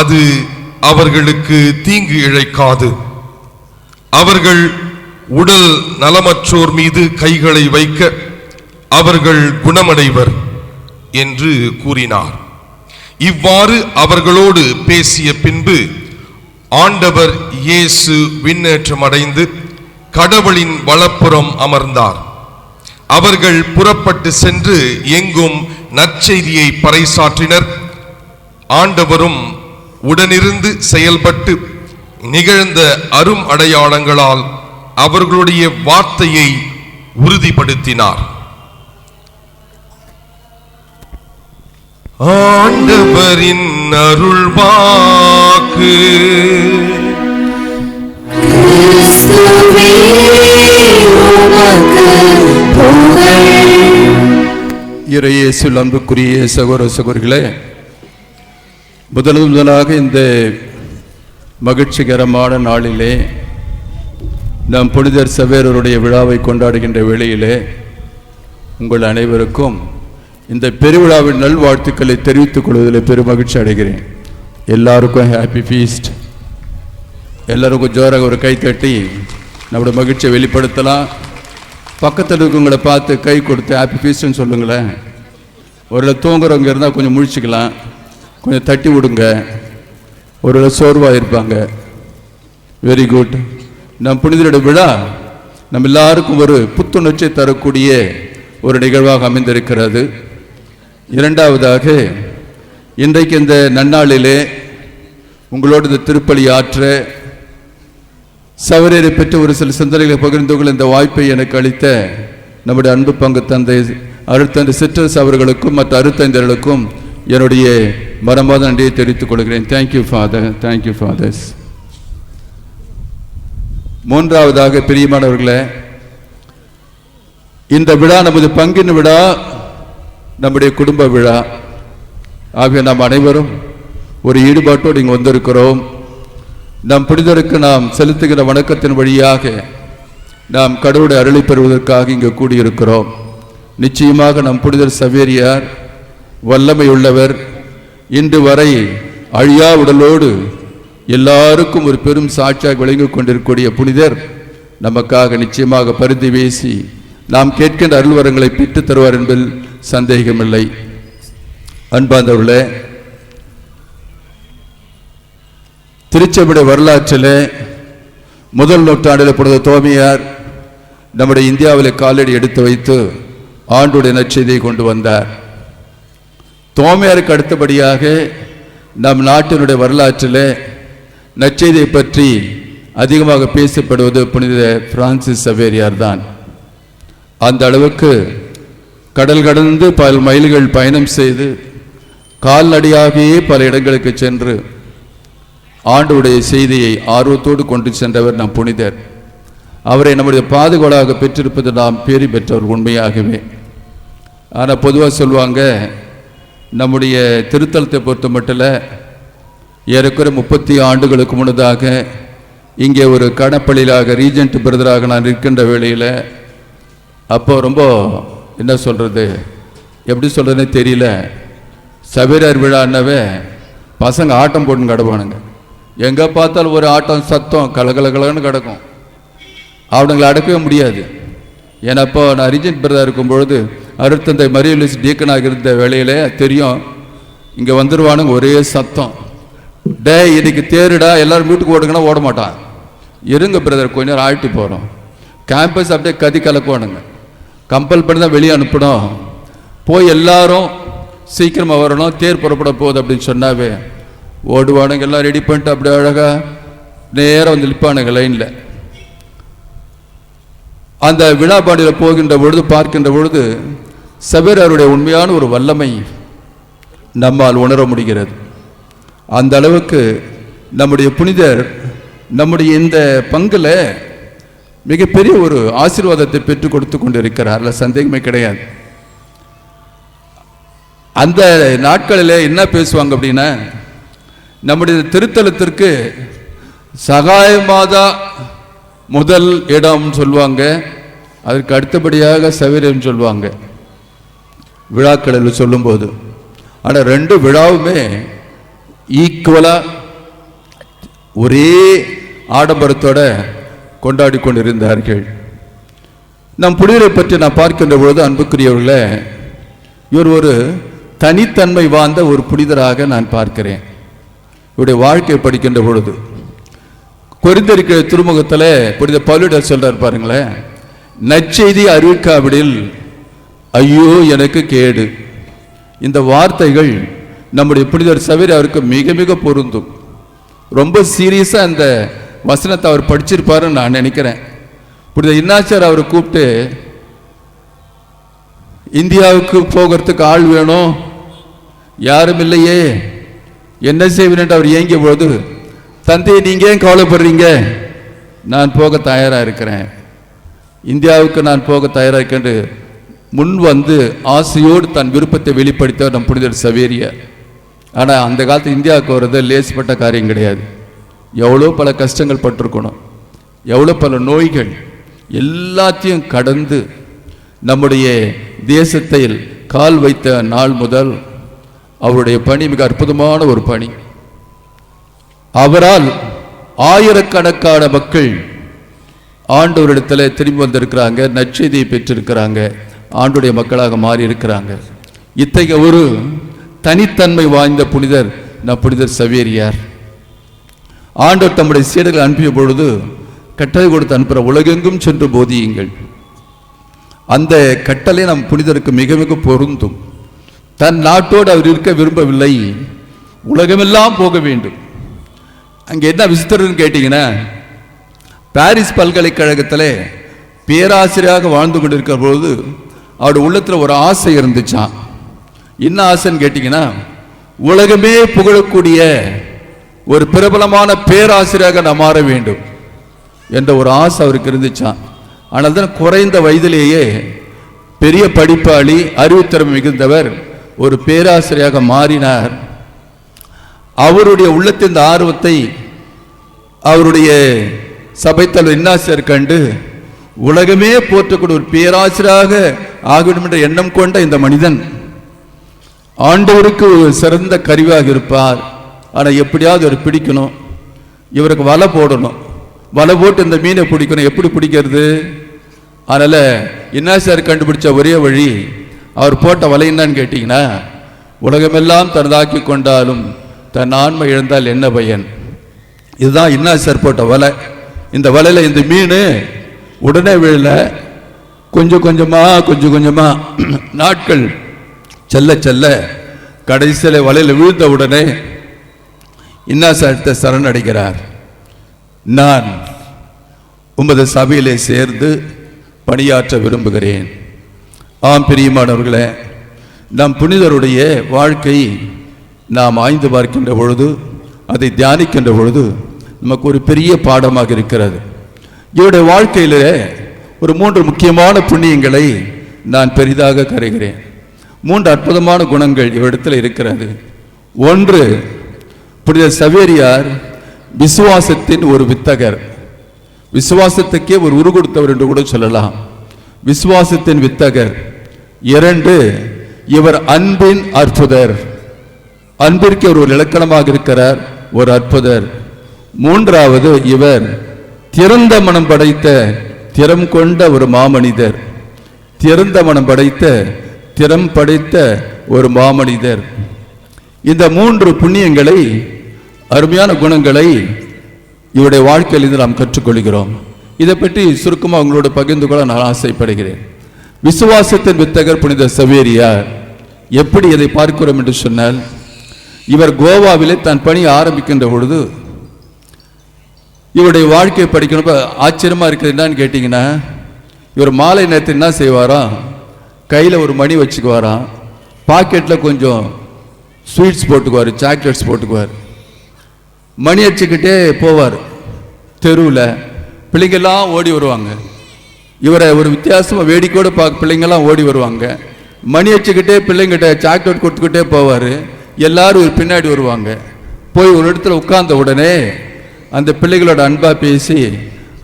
அது அவர்களுக்கு தீங்கு இழைக்காது. அவர்கள் உடல் நலமற்றோர் மீது கைகளை வைக்க அவர்கள் குணமடைவர் என்று கூறினார். இவ்வாறு அவர்களோடு பேசிய பின்பு ஆண்டவர் இயேசு விண்ணேற்றம் அடைந்து கடவுளின் வலப்புறம் அமர்ந்தார். அவர்கள் புறப்பட்டு சென்று எங்கும் நற்செய்தியை பறைசாற்றினர். ஆண்டவரும் உடனிருந்து செயல்பட்டு நிகழ்ந்த அரும் அடையாளங்களால் அவர்களுடைய வார்த்தையை உறுதிப்படுத்தினார். ஆண்டவரின் அருள்வாக்கு. இறையேசுவில் அன்புக்குரிய சகோதர சகோதரிகளே, முதலாக இந்த மகிழ்ச்சிகரமான நாளிலே நாம் புனிதர் சவேரருடைய விழாவை கொண்டாடுகின்ற வேளையிலே உங்கள் அனைவருக்கும் இந்த பெருவிழாவின் நல்வாழ்த்துக்களை தெரிவித்துக் கொள்வதில் பெருமகிழ்ச்சி அடைகிறேன். எல்லாருக்கும் ஹாப்பி ஃபீஸ்ட். எல்லாருக்கும் ஜோராக ஒரு கை தட்டி நம்முடைய மகிழ்ச்சியை வெளிப்படுத்தலாம். பக்கத்தில் இருக்கவங்களை பார்த்து கை கொடுத்து ஹாப்பி ஃபீஸ்ட்னு சொல்லுங்களேன். ஒரு தூங்குறவங்க இருந்தால் கொஞ்சம் முழிச்சிக்கலாம், கொஞ்சம் தட்டி விடுங்க. ஒரு சோர்வாக இருப்பாங்க. Very good. நம் புனிதருடைய விழா நம்ம எல்லாருக்கும் ஒரு புத்துணர்ச்சி தரக்கூடிய ஒரு நிகழ்வாக அமைந்திருக்கிறது. இரண்டாவதாக, இன்றைக்கு இந்த நன்னாளிலே உங்களோடு இந்த திருப்பலி ஆற்ற சவரேரை பெற்ற ஒரு சில சிந்தனைகளை பகிர்ந்து கொள்ள இந்த வாய்ப்பை எனக்கு அளித்த நம்முடைய அன்பு பங்கு தந்தை அருட்தந்தை சிற்றரசு அவர்களுக்கும் மற்ற அருட்தந்தைகளுக்கும் என்னுடைய மனமார்ந்த நன்றியை தெரிவித்துக் கொள்கிறேன். Thank you father, thank you fathers. மூன்றாவதாக, பிரியமானவர்களே, இந்த விழா நமது பங்கின் விழா, நம்முடைய குடும்ப விழா. ஆகிய நாம் அனைவரும் ஒரு ஈடுபாட்டோடு இங்கு வந்திருக்கிறோம். நம் புனிதருக்கு நாம் செலுத்துகிற வணக்கத்தின் வழியாக நாம் கடவுளை அருளை பெறுவதற்காக இங்கு கூடியிருக்கிறோம். நிச்சயமாக நம் புனிதர் சவேரியார் வல்லமை உள்ளவர். இன்று வரை அழியா உடலோடு எல்லாருக்கும் ஒரு பெரும் சாட்சியாக விளங்கிக் கொண்டிருக்கக்கூடிய புனிதர் நமக்காக நிச்சயமாக பரிந்து பேசி நாம் கேட்கின்ற அருள்வரங்களை பெற்றுத் தருவார் என்பதில் சந்தேகமில்லை. அன்பார்ந்தவர்களே, திருச்சபையுடைய வரலாற்றில் முதல் நூற்றாண்டில் புனித தோமையார் நம்முடைய இந்தியாவில் காலடி எடுத்து வைத்து ஆண்டுடைய நற்செய்தியை கொண்டு வந்தார். தோமையாருக்கு அடுத்தபடியாக நம் நாட்டினுடைய வரலாற்றில் நற்செய்தியை பற்றி அதிகமாக பேசப்படுவது புனித பிரான்சிஸ் சவேரியார் தான். அந்த அளவுக்கு கடல் கடந்து பல மைல்கள் பயணம் செய்து கால்நடையாகவே பல இடங்களுக்கு சென்று ஆண்டுடைய செய்தியை ஆர்வத்தோடு கொண்டு சென்றவர் நம் புனிதர். அவரை நம்முடைய பாதுகாவலாக பெற்றிருப்பது நாம் பேறு பெற்றவர் உண்மையாகவே. ஆனால் பொதுவாக சொல்லுவாங்க, நம்முடைய திருத்தலத்தை பொறுத்த மட்டும் ஏறக்குறை 30 ஆண்டுகளுக்கு முன்னதாக இங்கே ஒரு கணப்பள்ளியிலாக ரீஜென்ட் பிரதராக நான் இருக்கின்ற வேளையில், அப்போ ரொம்ப என்ன சொல்கிறது, எப்படி சொல்கிறதுனே தெரியல, சவேரியார் விழான்னவே பசங்க ஆட்டம் போட்டுன்னு கிடப்பானுங்க. எங்கே பார்த்தாலும் ஒரு ஆட்டம் சத்தம் கலகலகலன்னு கிடக்கும். அவனுங்களை அடக்கவே முடியாது. ஏன்னா அப்போ நான் ரீஜென்ட் பிரதராக இருக்கும்பொழுது அருட்தந்தை மரியலிஸ் டீக்கனாக இருந்த வேளையில் தெரியும், இங்கே வந்துடுவானுங்க ஒரே சத்தம். டே இன்னைக்கு தேருடா, எல்லாரும் வீட்டுக்கு ஓடுங்கன்னா ஓட மாட்டான். இருங்க பிரதர், கொஞ்ச நேரம் ஆழ்த்தி போகிறோம். கேம்பஸ் அப்படியே கதி கலக்குவானுங்க. கம்பல் பண்ணி தான் வெளியே அனுப்பணும். போய் எல்லாரும் சீக்கிரமாக வரணும், தேர் புறப்பட போகுது அப்படின்னு சொன்னாவே ஓடுவானுங்க. எல்லாம் ரெடி பண்ணிட்டு அப்படியே அழகாக நேராக வந்து நிற்பானுங்க லைனில். அந்த விழாபாடியில் போகின்ற பொழுது பார்க்கின்ற பொழுது சவேரியாருடைய உண்மையான ஒரு வல்லமை நம்மால் உணர முடிகிறது. அந்த அளவுக்கு நம்முடைய புனிதர் நம்முடைய இந்த பங்கில் மிகப்பெரிய ஒரு ஆசீர்வாதத்தை பெற்றுக் கொடுத்து கொண்டிருக்கிறார், அதில் சந்தேகமே கிடையாது. அந்த நாட்களில் என்ன பேசுவாங்க அப்படின்னா, நம்முடைய திருத்தலத்திற்கு சகாயமாதா முதல் இடம் சொல்லுவாங்க, அதற்கு அடுத்தபடியாக சவேரியம் சொல்லுவாங்க விழாக்களில் சொல்லும்போது. ஆனால் ரெண்டு விழாவுமே ஈக்குவலாக ஒரே ஆடம்பரத்தோட கொண்டாடி கொண்டிருந்தார்கள். நம் புனிதரை பற்றி நான் பார்க்கின்ற பொழுது, அன்புக்குரியவர்களே, இவர் ஒரு தனித்தன்மை வாழ்ந்த ஒரு புனிதராக நான் பார்க்கிறேன். இவருடைய வாழ்க்கையை படிக்கின்ற பொழுது கொரிந்தியர் திருமுகத்தில் புனித பவுல் சொல்றார் பாருங்களேன், நற்செய்தி அறிவிக்காவிடில் ஐயோ எனக்கு கேடு. இந்த வார்த்தைகள் நம்முடைய புனிதர் சவேரி அவருக்கு மிக மிக பொருந்தும். ரொம்ப சீரியஸா அந்த வசனத்தை அவர் படிச்சிருப்பாருன்னு நான் நினைக்கிறேன். புனித இன்னாச்சார் அவரை கூப்பிட்டு, இந்தியாவுக்கு போகிறதுக்கு ஆள் வேணும், யாரும் இல்லையே, என்ன செய்வேன் என்று அவர் ஏங்கிய பொழுது, தந்தையை நீங்க ஏன் கவலைப்படுறீங்க, நான் போக தயாரா இருக்கிறேன், இந்தியாவுக்கு நான் போக தயாரா இருக்கேன் முன் வந்து ஆசையோடு தன் விருப்பத்தை வெளிப்படுத்த நம் புனிதர் சவேரியார். ஆனால் அந்த காலத்து இந்தியாவுக்கு வர்றது லேசிப்பட்ட காரியம் கிடையாது. எவ்வளோ பல கஷ்டங்கள் பட்டிருக்கணும், எவ்வளோ பல நோய்கள் எல்லாத்தையும் கடந்து நம்முடைய தேசத்தில் கால் வைத்த நாள் முதல் அவருடைய பணி மிக அற்புதமான ஒரு பணி. அவரால் ஆயிரக்கணக்கான மக்கள் ஆண்டவரிடத்தில் திரும்பி வந்திருக்கிறாங்க, நற்செய்தியை பெற்றிருக்கிறாங்க, ஆண்டுடைய மக்களாக மாறி இருக்கிறாங்க. இத்தகைய ஒரு தனித்தன்மை வாய்ந்த புனிதர் நம் புனிதர் சவேரியார். ஆண்டவர் தம்முடைய சீடர்கள் அனுப்பிய பொழுது கட்டளை கொடுத்து அனுப்புகிற உலகெங்கும் சென்று போதியுங்கள். அந்த கட்டளை நம் புனிதருக்கு மிக மிக பொருந்தும். தன் நாட்டோடு அவர் இருக்க விரும்பவில்லை, உலகமெல்லாம் போக வேண்டும். அங்கே என்ன விசித்திரன்னு கேட்டீங்கன்னா, பாரிஸ் பல்கலைக்கழகத்தில் பேராசிரியராக வாழ்ந்து கொண்டிருக்கிற பொழுது அவருடைய உள்ளத்தில் ஒரு ஆசை இருந்துச்சான். என்ன ஆசைன்னு கேட்டீங்கன்னா, உலகமே புகழக்கூடிய ஒரு பிரபலமான பேராசிரியராக நான் மாற வேண்டும் என்ற ஒரு ஆசை அவருக்கு இருந்துச்சான். ஆனால் தான் குறைந்த வயதிலேயே பெரிய படிப்பாளி, அறிவுத்திறமை மிகுந்தவர், ஒரு பேராசிரியராக மாறினார். அவருடைய உள்ளத்தின் ஆர்வத்தை அவருடைய சபைத்தலைவர் இன்னாசியார் கண்டு, உலகமே போற்றக்கூடிய ஒரு பேராசிரியராக ஆகிவிடும் என்ற எண்ணம் கொண்ட இந்த மனிதன் ஆண்டவருக்கு ஒரு சிறந்த கருவியாக இருப்பார். ஆனால் எப்படியாவது அவர் பிடிக்கணும், இவருக்கு வலை போடணும், வலை போட்டு இந்த மீனை பிடிக்கணும். எப்படி பிடிக்கிறது? அதனால் இன்னாசியார் கண்டுபிடிச்ச ஒரே வழி, அவர் போட்ட வலை என்னன்னு கேட்டிங்கன்னா, உலகமெல்லாம் தனதாக்கி கொண்டாலும் தன் ஆன்மை இழந்தால் என்ன பயன்? இதுதான் இன்னாசியார் போட்ட வலை. இந்த வலையில் இந்த மீன் உடனே விழல, கொஞ்சம் கொஞ்சமா நாட்கள் செல்ல செல்ல கடைசியில் வலையில் விழுந்த உடனே இன்னாசியார்கிட்ட சரணடைகிறார். நான் உமது சபையிலே சேர்ந்து பணியாற்ற விரும்புகிறேன். ஆம் பிரியமானவர்களே, நம் புனிதருடைய வாழ்க்கை நாம் ஆய்ந்து பார்க்கின்ற பொழுது, அதை தியானிக்கின்ற பொழுது நமக்கு ஒரு பெரிய பாடமாக இருக்கிறது. இவருடைய வாழ்க்கையில் ஒரு 3 முக்கியமான புண்ணியங்களை நான் பெரிதாக கருகிறேன். 3 அற்புதமான குணங்கள் இவரிடத்தில் இருக்கிறது. ஒன்று, புனித சவேரியார் விசுவாசத்தின் ஒரு வித்தகர், விசுவாசத்துக்கே ஒரு உரு கொடுத்தவர் என்று கூட சொல்லலாம், விசுவாசத்தின் வித்தகர். 2, இவர் அன்பின் அற்புதர், அன்பிற்கு ஒரு இலக்கணமாக இருக்கிறார், ஒரு அற்புதர். 3வது, இவர் திறந்த மனம் படைத்த திறம் கொண்ட ஒரு மாமனிதர், திறந்த மனம் படைத்த திறம் படைத்த ஒரு மாமனிதர். இந்த 3 புண்ணியங்களை, அருமையான குணங்களை இவருடைய வாழ்க்கையில் நாம் கற்றுக்கொள்கிறோம். இதை பற்றி சுருக்கமாக உங்களோட பகிர்ந்து கொள்ள நான் ஆசைப்படுகிறேன். விசுவாசத்தின் வித்தகர் புனித சவேரியார் எப்படி இதை பார்க்கிறோம் என்று சொன்னால், இவர் கோவாவிலே தன் பணி ஆரம்பிக்கின்ற பொழுது இவருடைய வாழ்க்கையை படிக்கணும். ஆச்சரியமா இருக்குது. என்னன்னு கேட்டிங்கன்னா, இவர் மாலை நேரத்தில் என்ன செய்வாராம், கையில் ஒரு மணி வச்சுக்குவாராம், பாக்கெட்டில் கொஞ்சம் ஸ்வீட்ஸ் போட்டுக்குவார், சாக்லேட்ஸ் போட்டுக்குவார், மணி அடிச்சுக்கிட்டே போவார். தெருவில் பிள்ளைங்கெல்லாம் ஓடி வருவாங்க, இவரை ஒரு வித்தியாசமாக வேடிக்கையோடு பிள்ளைங்கெல்லாம் ஓடி வருவாங்க. மணி அடிச்சுக்கிட்டே பிள்ளைங்கிட்ட சாக்லேட் கொடுத்துக்கிட்டே போவார். எல்லாரும் பின்னாடி வருவாங்க. போய் ஒரு இடத்துல உட்கார்ந்த உடனே அந்த பிள்ளைகளோட அன்பா பேசி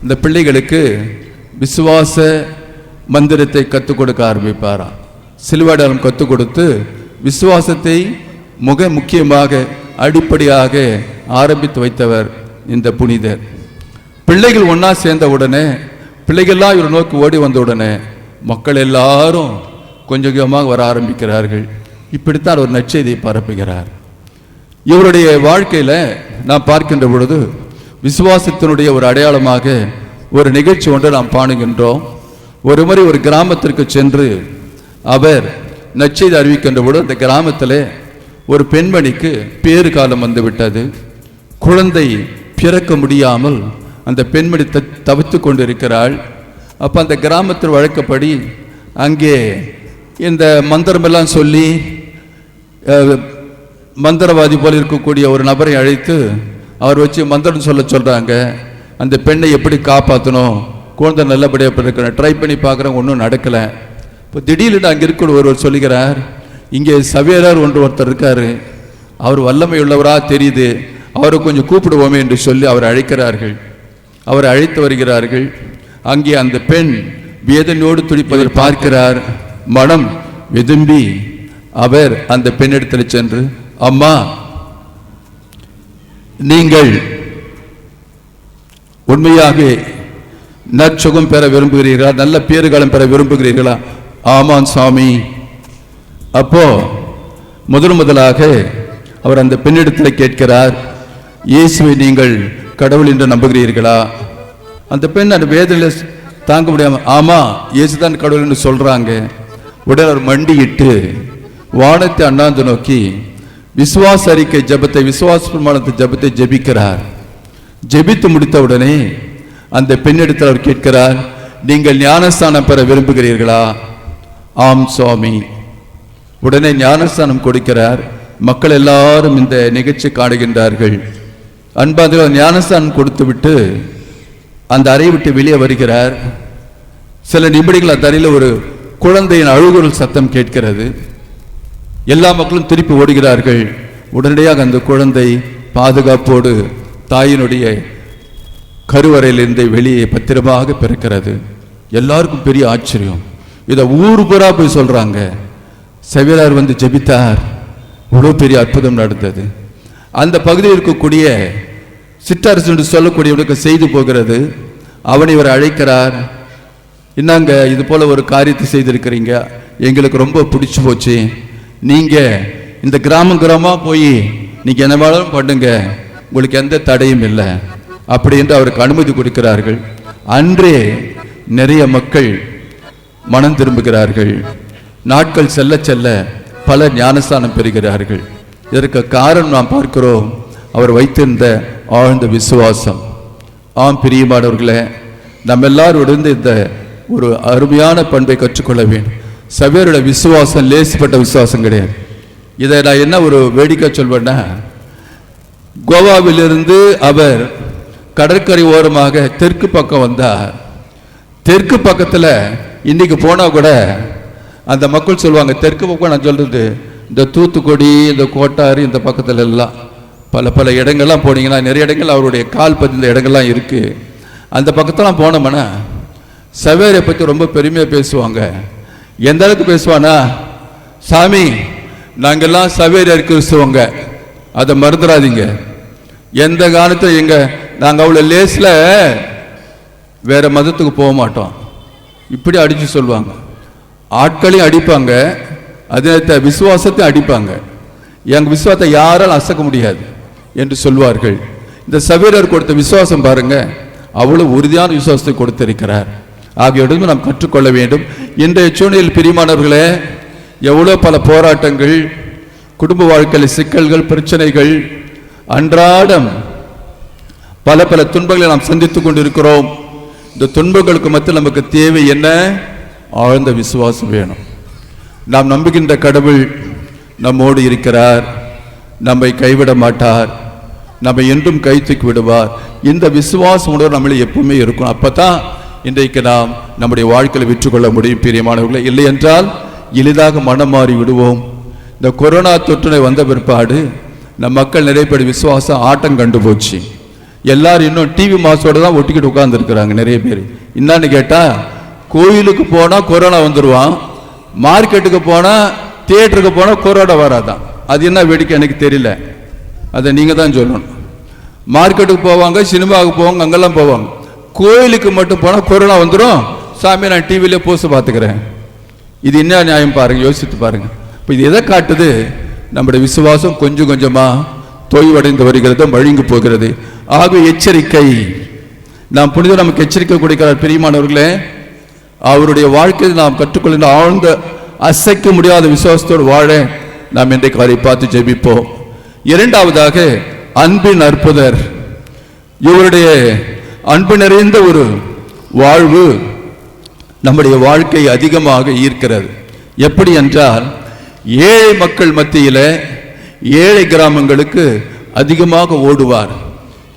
அந்த பிள்ளைகளுக்கு விசுவாச மந்திரத்தை கற்றுக் கொடுக்க ஆரம்பிப்பாராம். சிலுவையடையாளம் கற்றுக் கொடுத்து விசுவாசத்தை முக்கியமாக அடிப்படையாக ஆரம்பித்து வைத்தவர் இந்த புனிதர். பிள்ளைகள் ஒன்றா சேர்ந்த உடனே, பிள்ளைகள்லாம் இவர் நோக்கி ஓடி வந்த உடனே மக்கள் எல்லாரும் கொஞ்சம் கொஞ்சமாக வர ஆரம்பிக்கிறார்கள். இப்படித்தான் ஒரு நற்செய்தியை பரப்புகிறார். இவருடைய வாழ்க்கையில் நாம் பார்க்கின்ற பொழுது விசுவாசத்தினுடைய ஒரு அடையாளமாக ஒரு நிகழ்ச்சி ஒன்றை நாம் காணுகின்றோம். ஒரு முறை ஒரு கிராமத்திற்கு சென்று அவர் நற்செய்தி அறிவிக்கின்ற பொழுது அந்த கிராமத்தில் ஒரு பெண்மணிக்கு பேறு காலம் வந்துவிட்டது. குழந்தை பிறக்க முடியாமல் அந்த பெண்மணி தவித்து கொண்டிருக்கிறாள். அப்போ அந்த கிராமத்தில் வழக்கப்படி அங்கே இந்த மந்திரமெல்லாம் சொல்லி மந்திரவாதி போல் இருக்கக்கூடிய ஒரு நபரை அழைத்து அவர் வச்சு மந்திரம் சொல்கிறாங்க. அந்த பெண்ணை எப்படி காப்பாற்றணும், குழந்தை நல்லபடியாக பிறக்கணும், ட்ரை பண்ணி பார்க்குறேன், ஒன்றும் நடக்கலை. இப்போ திடீர்னு அங்கே இருக்கிற ஒருவர் சொல்லுகிறார், இங்கே சவேரார் ஒருத்தர் இருக்கார், அவர் வல்லமை உள்ளவராக தெரியுது, அவரை கொஞ்சம் கூப்பிடுவோமே என்று சொல்லி அவரை அழைக்கிறார்கள். அவரை அழைத்து வருகிறார்கள். அங்கே அந்த பெண் வேதனையோடு துடிப்பதை பார்க்கிறார். மனம் விதும்பி அவர் அந்த பெண்ணிடத்தில் சென்று, அம்மா, நீங்கள் உண்மையாக நற்சுகம் பெற விரும்புகிறீர்களா, நல்ல பேறுகாலம் பெற விரும்புகிறீர்களா? ஆமாம் சாமி. அப்போ முதலாக அவர் அந்த பெண்ணிடத்தில் கேட்கிறார், இயேசுவை நீங்கள் கடவுள் என்று நம்புகிறீர்களா? அந்த பெண் அந்த வேதனையில் தாங்க முடியாம, ஆமா இயேசு தான் கடவுள் என்று சொல்றாங்க. உடனே அவர் மண்டியிட்டு வானத்தை அண்ணாந்து நோக்கி விசுவாச அறிக்கை ஜபத்தை, விசுவாச பிரமாணத்தை ஜபத்தை ஜெபிக்கிறார். ஜெபித்து முடித்த உடனே அந்த பெண்ணிடத்தில் அவர் கேட்கிறார், நீங்கள் ஞானஸ்தானம் பெற விரும்புகிறீர்களா? ஆம் சுவாமி. உடனே ஞானஸ்தானம் கொடுக்கிறார். மக்கள் எல்லாரும் இந்த நிகழ்ச்சி காணுகின்றார்கள். அன்பார்கள் ஞானஸ்தானம் கொடுத்து விட்டு அந்த அறையை விட்டு வெளியே வருகிறார். சில நிமிடங்கள் அந்த அறையில் ஒரு குழந்தையின் அழுகுரல் சத்தம் கேட்கிறது. எல்லா மக்களும் திருப்பி ஓடுகிறார்கள். உடனடியாக அந்த குழந்தை பாதுகாப்போடு தாயினுடைய கருவறையிலிருந்து வெளியே பத்திரமாக பிறக்கிறது. எல்லாருக்கும் பெரிய ஆச்சரியம். இதை ஊர் பூரா போய் சொல்றாங்க, செவிலார் வந்து ஜெபித்தார், இவ்வளோ பெரிய அற்புதம் நடந்தது. அந்த பகுதியில் இருக்கக்கூடிய சிற்றரசு என்று சொல்லக்கூடியவனுக்கு செய்து போகிறது. அவனை இவர் அழைக்கிறார். என்னங்க இது போல ஒரு காரியத்தை செய்திருக்கிறீங்க, எங்களுக்கு ரொம்ப பிடிச்சி போச்சு. நீங்க இந்த கிராமமா போய் நீங்க என்ன வேணாலும் பண்ணுங்க, உங்களுக்கு எந்த தடையும் இல்லை அப்படி என்று அவருக்கு அனுமதி கொடுக்கிறார்கள். அன்றே நிறைய மக்கள் மனம் திரும்புகிறார்கள். நாட்கள் செல்ல செல்ல பல ஞானஸ்தானம் பெறுகிறார்கள். இதற்கு காரணம் நாம் பார்க்கிறோம், அவர் வைத்திருந்த ஆழ்ந்த விசுவாசம். ஆம் பிரியமானவர்களே, நம்ம எல்லாரோடு இந்த ஒரு அருமையான பண்பை கற்றுக்கொள்ள வேண்டும். சவேரோட விசுவாசம் லேசிப்பட்ட விசுவாசம் கிடையாது. இதை நான் என்ன ஒரு வேடிக்கை சொல்வேன்னா, கோவாவிலிருந்து அவர் கடற்கரை ஓரமாக தெற்கு பக்கம் வந்தார். தெற்கு பக்கத்தில் இன்னைக்கு போனால் கூட அந்த மக்கள் சொல்லுவாங்க, தெற்கு பக்கம் நான் சொல்றது இந்த தூத்துக்குடி, இந்த கோட்டாறு, இந்த பக்கத்தில் எல்லாம் பல பல இடங்கள்லாம் போனீங்கன்னா நிறைய இடங்கள் அவருடைய கால் பதிந்த இடங்கள்லாம் இருக்கு. அந்த பக்கத்தெல்லாம் போனோம்னா சவேரை பற்றி ரொம்ப பெருமையாக பேசுவாங்க. எந்த அளவுக்கு பேசுவானா, சாமி நாங்கெல்லாம் சவேரியர் கிறிஸ்துவங்க, அதை மறந்துடாதீங்க. எந்த காலத்தில் நாங்கள் அவ்வளோ லேஸில் வேற மதத்துக்கு போக மாட்டோம், இப்படி அடித்து சொல்லுவாங்க. ஆட்களையும் அடிப்பாங்க, அதே விசுவாசத்தையும் அடிப்பாங்க. எங்கள் விசுவாசத்தை யாராலும் அசைக்க முடியாது என்று சொல்வார்கள். இந்த சவேரர் கொடுத்த விசுவாசம் பாருங்க, அவ்வளவு உறுதியான விசுவாசத்தை கொடுத்திருக்கிறார். ஆகியோடு நாம் கற்றுக்கொள்ள வேண்டும். இன்றைய சூழ்நிலையில் பிரியமானவர்களே, எவ்வளோ பல போராட்டங்கள், குடும்ப வாழ்க்கையில் சிக்கல்கள், பிரச்சனைகள், அன்றாடம் பல பல துன்பங்களை நாம் சந்தித்துக் கொண்டிருக்கிறோம். இந்த துன்பங்களுக்கு மத்தியில் நமக்கு தேவை என்ன? ஆழ்ந்த விசுவாசம் வேணும். நாம் நம்புகின்ற கடவுள் நம்மோடு இருக்கிறார், நம்மை கைவிட மாட்டார், நம்மை என்றும் கை தூக்கி விடுவார். இந்த விசுவாசம் உணர்வு நம்மளே எப்பவுமே இருக்கும். அப்பதான் இன்றைக்கு நாம் நம்முடைய வாழ்க்கையில் விற்றுக்கொள்ள முடியும் பிரியமானவர்களை. இல்லை என்றால் எளிதாக மனம் மாறி விடுவோம். இந்த கொரோனா தொற்று வந்த பிற்பாடு நம் மக்கள் நிறைய பேர் விசுவாசம் ஆட்டம் கண்டு போச்சு. எல்லாரும் இன்னும் டிவி மாசோட தான் ஒட்டிக்கிட்டு உட்கார்ந்து இருக்கிறாங்க நிறைய பேர். என்னன்னு கேட்டா, கோயிலுக்கு போனா கொரோனா வந்துடுவான், மார்க்கெட்டுக்கு போனா தியேட்டருக்கு போனா கொரோனா வராதான். அது என்ன வேடிக்கை எனக்கு தெரியல, அதை நீங்க தான் சொல்லணும். மார்க்கெட்டுக்கு போவாங்க, சினிமாவுக்கு போவாங்க, அங்கெல்லாம் போவாங்க. கோயிலுக்கு மட்டும் போனா கொரோனா வந்துடும். சாமி நான் டிவியில போஸ்ட் பார்த்துக்கிறேன். இது என்ன நியாயம் பாருங்க, யோசித்து பாருங்க. இப்போ இது எதை காட்டுது? நம்முடைய விசுவாசம் கொஞ்சம் கொஞ்சமா தொய்வடைந்து வருகிறது, மழுங்கி போகிறது. ஆகவே எச்சரிக்கை. நாம் புனிதர் நமக்கு எச்சரிக்கை கொடுக்கிறார். பிரியமானவர்களே, அவருடைய வாழ்க்கையில் நாம் கற்றுக்கொள்ள ஆழ்ந்த அசைக்க முடியாத விசுவாசத்தோடு வாழ நாம் இன்றைக்கு அவரை பார்த்து ஜெபிப்போம். இரண்டாவதாக அன்பின் அற்புதர். இவருடைய அன்பு நிறைந்த ஒரு வாழ்வு நம்முடைய வாழ்க்கை அதிகமாக ஈர்க்கிறது. எப்படி என்றால், ஏழை மக்கள் மத்தியில் ஏழை கிராமங்களுக்கு அதிகமாக ஓடுவார்.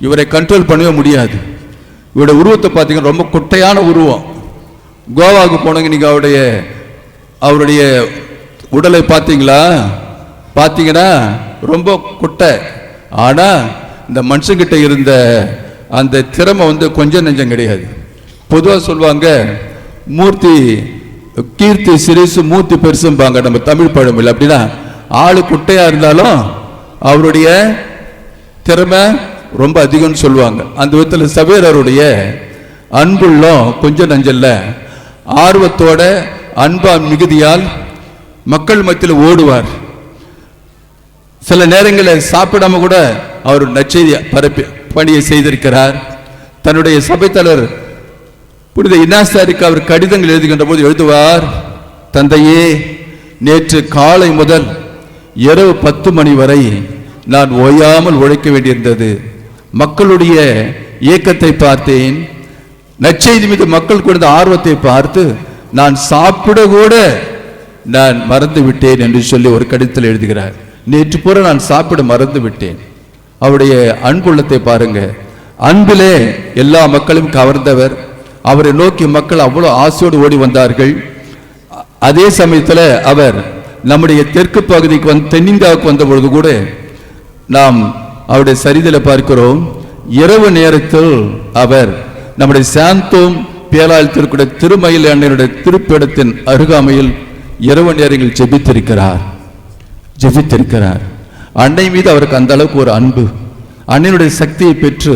இவரை கண்ட்ரோல் பண்ணவே முடியாது. இவருடைய உருவத்தை பார்த்தீங்கன்னா ரொம்ப குட்டையான உருவம். கோவாவுக்கு போனவங்க நீங்கள் அவருடைய உடலை பார்த்தீங்கன்னா ரொம்ப குட்டை. ஆனால் இந்த மனுஷங்கிட்ட இருந்த அந்த திறமை கொஞ்சம் நெஞ்சம் கிடையாது. பொதுவாக சொல்லுவாங்க, கீர்த்தி சிறுசு மூர்த்தி பெருசும்பாங்க நம்ம தமிழ் பழமொழி. அப்படின்னா ஆளு குட்டையா இருந்தாலும் அவருடைய திறமை ரொம்ப அதிகம்னு சொல்லுவாங்க. அந்த விதத்தில் சவேரருடைய அன்புள்ளம் கொஞ்சம் நஞ்சல்ல, ஆர்வத்தோட அன்பா மிகுதியால் மக்கள் மத்தியில் ஓடுவார். சில நேரங்களில் சாப்பிடாம கூட அவர் நற்செய்தி பணியை செய்திருக்கிறார். தன்னுடைய சபைத்தலைவர் புனித இன்னாசாரிக்கு அவர் கடிதங்கள் எழுதுகின்ற போது எழுதுவார், தந்தையே, நேற்று காலை முதல் இரவு 10 மணி வரை நான் ஓயாமல் உழைக்க வேண்டியிருந்தது. மக்களுடைய இயக்கத்தை பார்த்தேன், நற்செய்தி மீது மக்கள் கொடுத்த ஆர்வத்தை பார்த்து நான் சாப்பிட கூட நான் மறந்து விட்டேன் என்று சொல்லி ஒரு கடிதத்தில் எழுதுகிறார். நேற்று பூரா நான் சாப்பிட மறந்து விட்டேன். அவருடைய அன்புள்ளத்தை பாருங்க. அன்பிலே எல்லா மக்களும் கவர்ந்தவர். அவரை நோக்கி மக்கள் அவ்வளோ ஆசையோடு ஓடி வந்தார்கள். அதே சமயத்தில் அவர் நம்முடைய தெற்கு பகுதிக்கு தென்னிந்தியாவுக்கு வந்த பொழுது கூட நாம் அவருடைய சரிதலை பார்க்கிறோம். இரவு நேரத்தில் அவர் நம்முடைய சாந்தோம் பேலால் திருக்குடைய திருமயில் அன்னையுடைய திருப்பிடத்தின் அருகாமையில் இரவு நேரங்களில் ஜெபித்திருக்கிறார். அன்னை மீது அவருக்கு அந்த அளவுக்கு ஒரு அன்பு, அன்னையினுடைய சக்தியை பெற்று,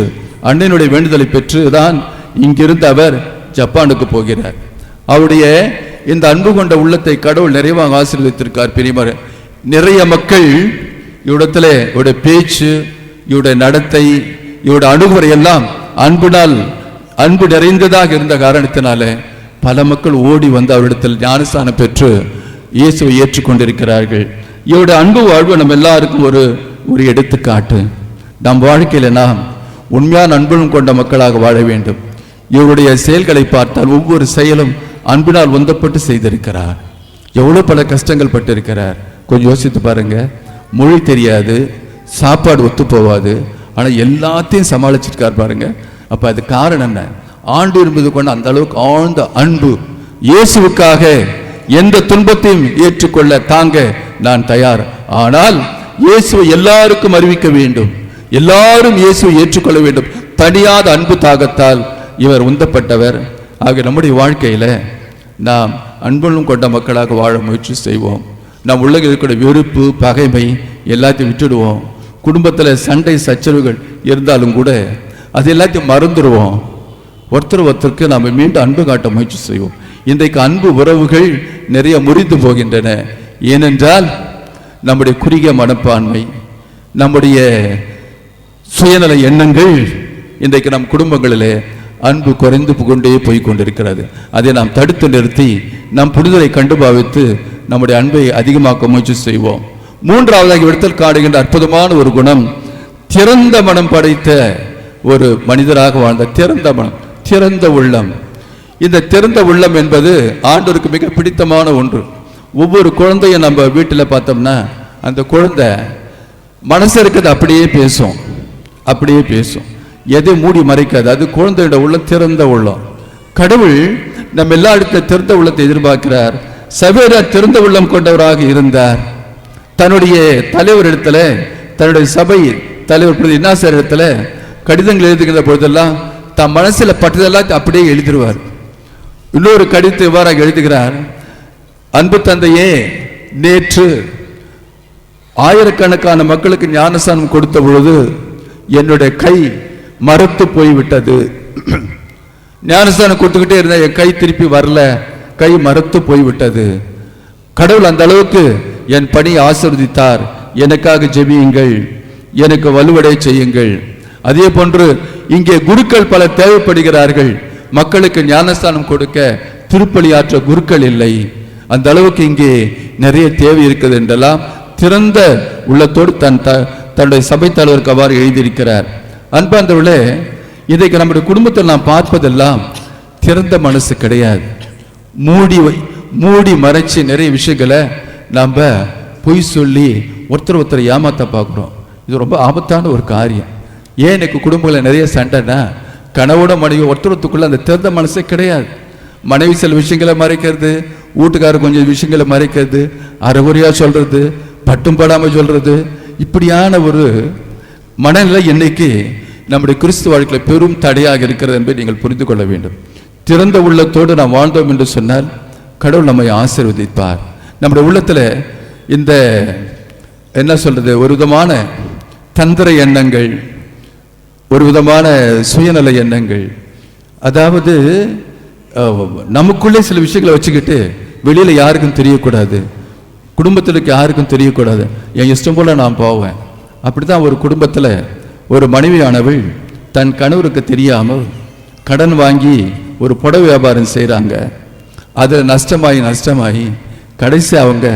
அன்னையினுடைய வேண்டுதலை பெற்று தான் இங்கிருந்து அவர் ஜப்பானுக்கு போகிறார். அவருடைய இந்த அன்பு கொண்ட உள்ளத்தை கடவுள் நிறைவாக ஆசீர்வதித்திருக்கார். பெரியவர் நிறைய மக்கள் இவ்விடத்துல இவருடைய பேச்சு, இவருடைய நடத்தை, இவருடைய அணுகுமுறை எல்லாம் அன்பு நிறைந்ததாக இருந்த காரணத்தினால பல மக்கள் ஓடி வந்து அவரிடத்தில் ஞானஸ்தானம் பெற்று இயேசுவை ஏற்றுக்கொண்டிருக்கிறார்கள். இவருடைய அன்பு வாழ்வு நம்ம எல்லாருக்கும் ஒரு எடுத்துக்காட்டு. நம் வாழ்க்கையில நாம் உண்மையான அன்பும் கொண்ட மக்களாக வாழ வேண்டும். இவருடைய செயல்களை பார்த்தால் ஒவ்வொரு செயலும் அன்பினால் உந்தப்பட்டு செய்திருக்கிறார். எவ்வளவு பல கஷ்டங்கள் பட்டிருக்கிறார். கொஞ்சம் யோசித்து பாருங்க. மொழி தெரியாது, சாப்பாடு ஒத்து போவாது, ஆனால் எல்லாத்தையும் சமாளிச்சிருக்கார் பாருங்க. அப்ப அது காரணம் என்ன? ஆண்டு என்பது கொண்ட அந்த அளவுக்கு ஆழ்ந்த அன்பு. இயேசுவுக்காக எந்த துன்பத்தையும் ஏற்றுக்கொள்ள தாங்க நான் தயார். ஆனால் இயேசுவை எல்லாருக்கும் அறிவிக்க வேண்டும், எல்லாரும் இயேசுவை ஏற்றுக்கொள்ள வேண்டும். தனியாத அன்பு தாகத்தால் இவர் உந்தப்பட்டவர். ஆக நம்முடைய வாழ்க்கையில நாம் அன்பும் கொண்ட மக்களாக வாழ முயற்சி செய்வோம். நம் உலகில் இருக்கிற வெறுப்பு, பகைமை எல்லாத்தையும் விட்டுடுவோம். குடும்பத்தில் சண்டை சச்சரவுகள் இருந்தாலும் கூட அது எல்லாத்தையும் மறந்துடுவோம். ஒருத்தருக்கு நாம் மீண்டும் அன்பு காட்ட முயற்சி செய்வோம். இன்றைக்கு அன்பு உறவுகள் நிறைய முறிந்து போகின்றன. ஏனென்றால் நம்முடைய குறுகிய மனப்பான்மை, நம்முடைய சுயநல எண்ணங்கள் இன்றைக்கு நம் குடும்பங்களிலே அன்பு குறைந்து கொண்டே போய் கொண்டிருக்கிறது. அதை நாம் தடுத்து நிறுத்தி நம் புனிதரை கண்டு பாவித்து நம்முடைய அன்பை அதிகமாக்க முயற்சி செய்வோம். மூன்றாவதாக இடத்தில் காடுகின்ற அற்புதமான ஒரு குணம், திறந்த மனம் படைத்த ஒரு மனிதராக வாழ்ந்த திறந்த மனம், திறந்த உள்ளம். இந்த திறந்த உள்ளம் என்பது ஆண்டவருக்கு மிக பிடித்தமான ஒன்று. ஒவ்வொரு குழந்தையும் நம்ம வீட்டில் பார்த்தோம்னா அந்த குழந்தை மனசு இருக்கிறது அப்படியே பேசும், எதை மூடி மறைக்காது. அது குழந்தையோட உள்ளம் திறந்த உள்ளம். கடவுள் நம்ம எல்லா இடத்துல திறந்த உள்ளத்தை எதிர்பார்க்கிறார். சபையார் திறந்த உள்ளம் கொண்டவராக இருந்தார். தன்னுடைய தலைவர் இடத்துல, தன்னுடைய சபை தலைவர் இன்னாசார் இடத்துல கடிதங்கள் எழுதுகிற பொழுதெல்லாம் தன் மனசுல பட்டதெல்லாம் அப்படியே எழுதிடுவார். இன்னொரு கடிதத்தை இவ்வாறாக எழுதுகிறார், அன்பு தந்தையே, நேற்று ஆயிரக்கணக்கான மக்களுக்கு ஞானஸ்தானம் கொடுத்த பொழுது என்னுடைய கை மரத்து போய்விட்டது. ஞானஸ்தானம் கொடுத்துக்கிட்டே இருந்த என் கை திருப்பி வரல, கை மரத்து போய்விட்டது. கடவுள் அந்த அளவுக்கு என் பணியை ஆசீர்வதித்தார். எனக்காக ஜெபியுங்கள், எனக்கு வலுவடை செய்யுங்கள். அதே போன்று இங்கே குருக்கள் பல தேவைப்படுகிறார்கள். மக்களுக்கு ஞானஸ்தானம் கொடுக்க திருப்பலியாற்ற குருக்கள் இல்லை. அந்த அளவுக்கு இங்கே நிறைய தேவை இருக்குது என்றெல்லாம் திறந்த உள்ளத்தோடு தன்னுடைய சபை தலைவருக்கு அவ்வாறு எழுதியிருக்கிறார். அன்பார்ந்தவர்களே, இன்றைக்கு நம்முடைய குடும்பத்தில் நாம் பார்ப்பதெல்லாம் திறந்த மனசு கிடையாது. மூடி மறைச்சி நிறைய விஷயங்களை நாம் பொய் சொல்லி ஒருத்தர் ஏமாத்த பார்க்குறோம். இது ரொம்ப ஆபத்தான ஒரு காரியம். ஏன் எனக்கு குடும்பங்களில் நிறைய சண்டைனா, கணவோட மனைவி ஒருத்தருக்குள்ள அந்த திறந்த மனசே கிடையாது. மனைவி சில விஷயங்களை மறைக்கிறது, வீட்டுக்காரர் கொஞ்சம் விஷயங்களை மறைக்கிறது, அரைகுறையாக சொல்றது, பட்டும் படாமல் சொல்றது, இப்படியான ஒரு மனநிலை இன்னைக்கு நம்முடைய கிறிஸ்துவ வாழ்க்கையில் பெரும் தடையாக இருக்கிறது என்பதை நீங்கள் புரிந்து கொள்ள வேண்டும். திறந்த உள்ளத்தோடு நாம் வாழ்ந்தோம் என்று சொன்னால் கடவுள் நம்மை ஆசீர்வதிப்பார். நம்முடைய உள்ளத்தில் இந்த என்ன சொல்றது, ஒரு விதமான தந்திர எண்ணங்கள், ஒரு விதமான சுயநல எண்ணங்கள், அதாவது நமக்குள்ளே சில விஷயங்களை வச்சுக்கிட்டு வெளியில் யாருக்கும் தெரியக்கூடாது, குடும்பத்திற்கு யாருக்கும் தெரியக்கூடாது, என் இஷ்டம் போல நான் போவேன். அப்படித்தான் ஒரு குடும்பத்தில் ஒரு மனைவியானவள் தன் கணவருக்கு தெரியாமல் கடன் வாங்கி ஒரு புடவை வியாபாரம் செய்கிறாங்க. அதில் நஷ்டமாகி கடைசி அவங்க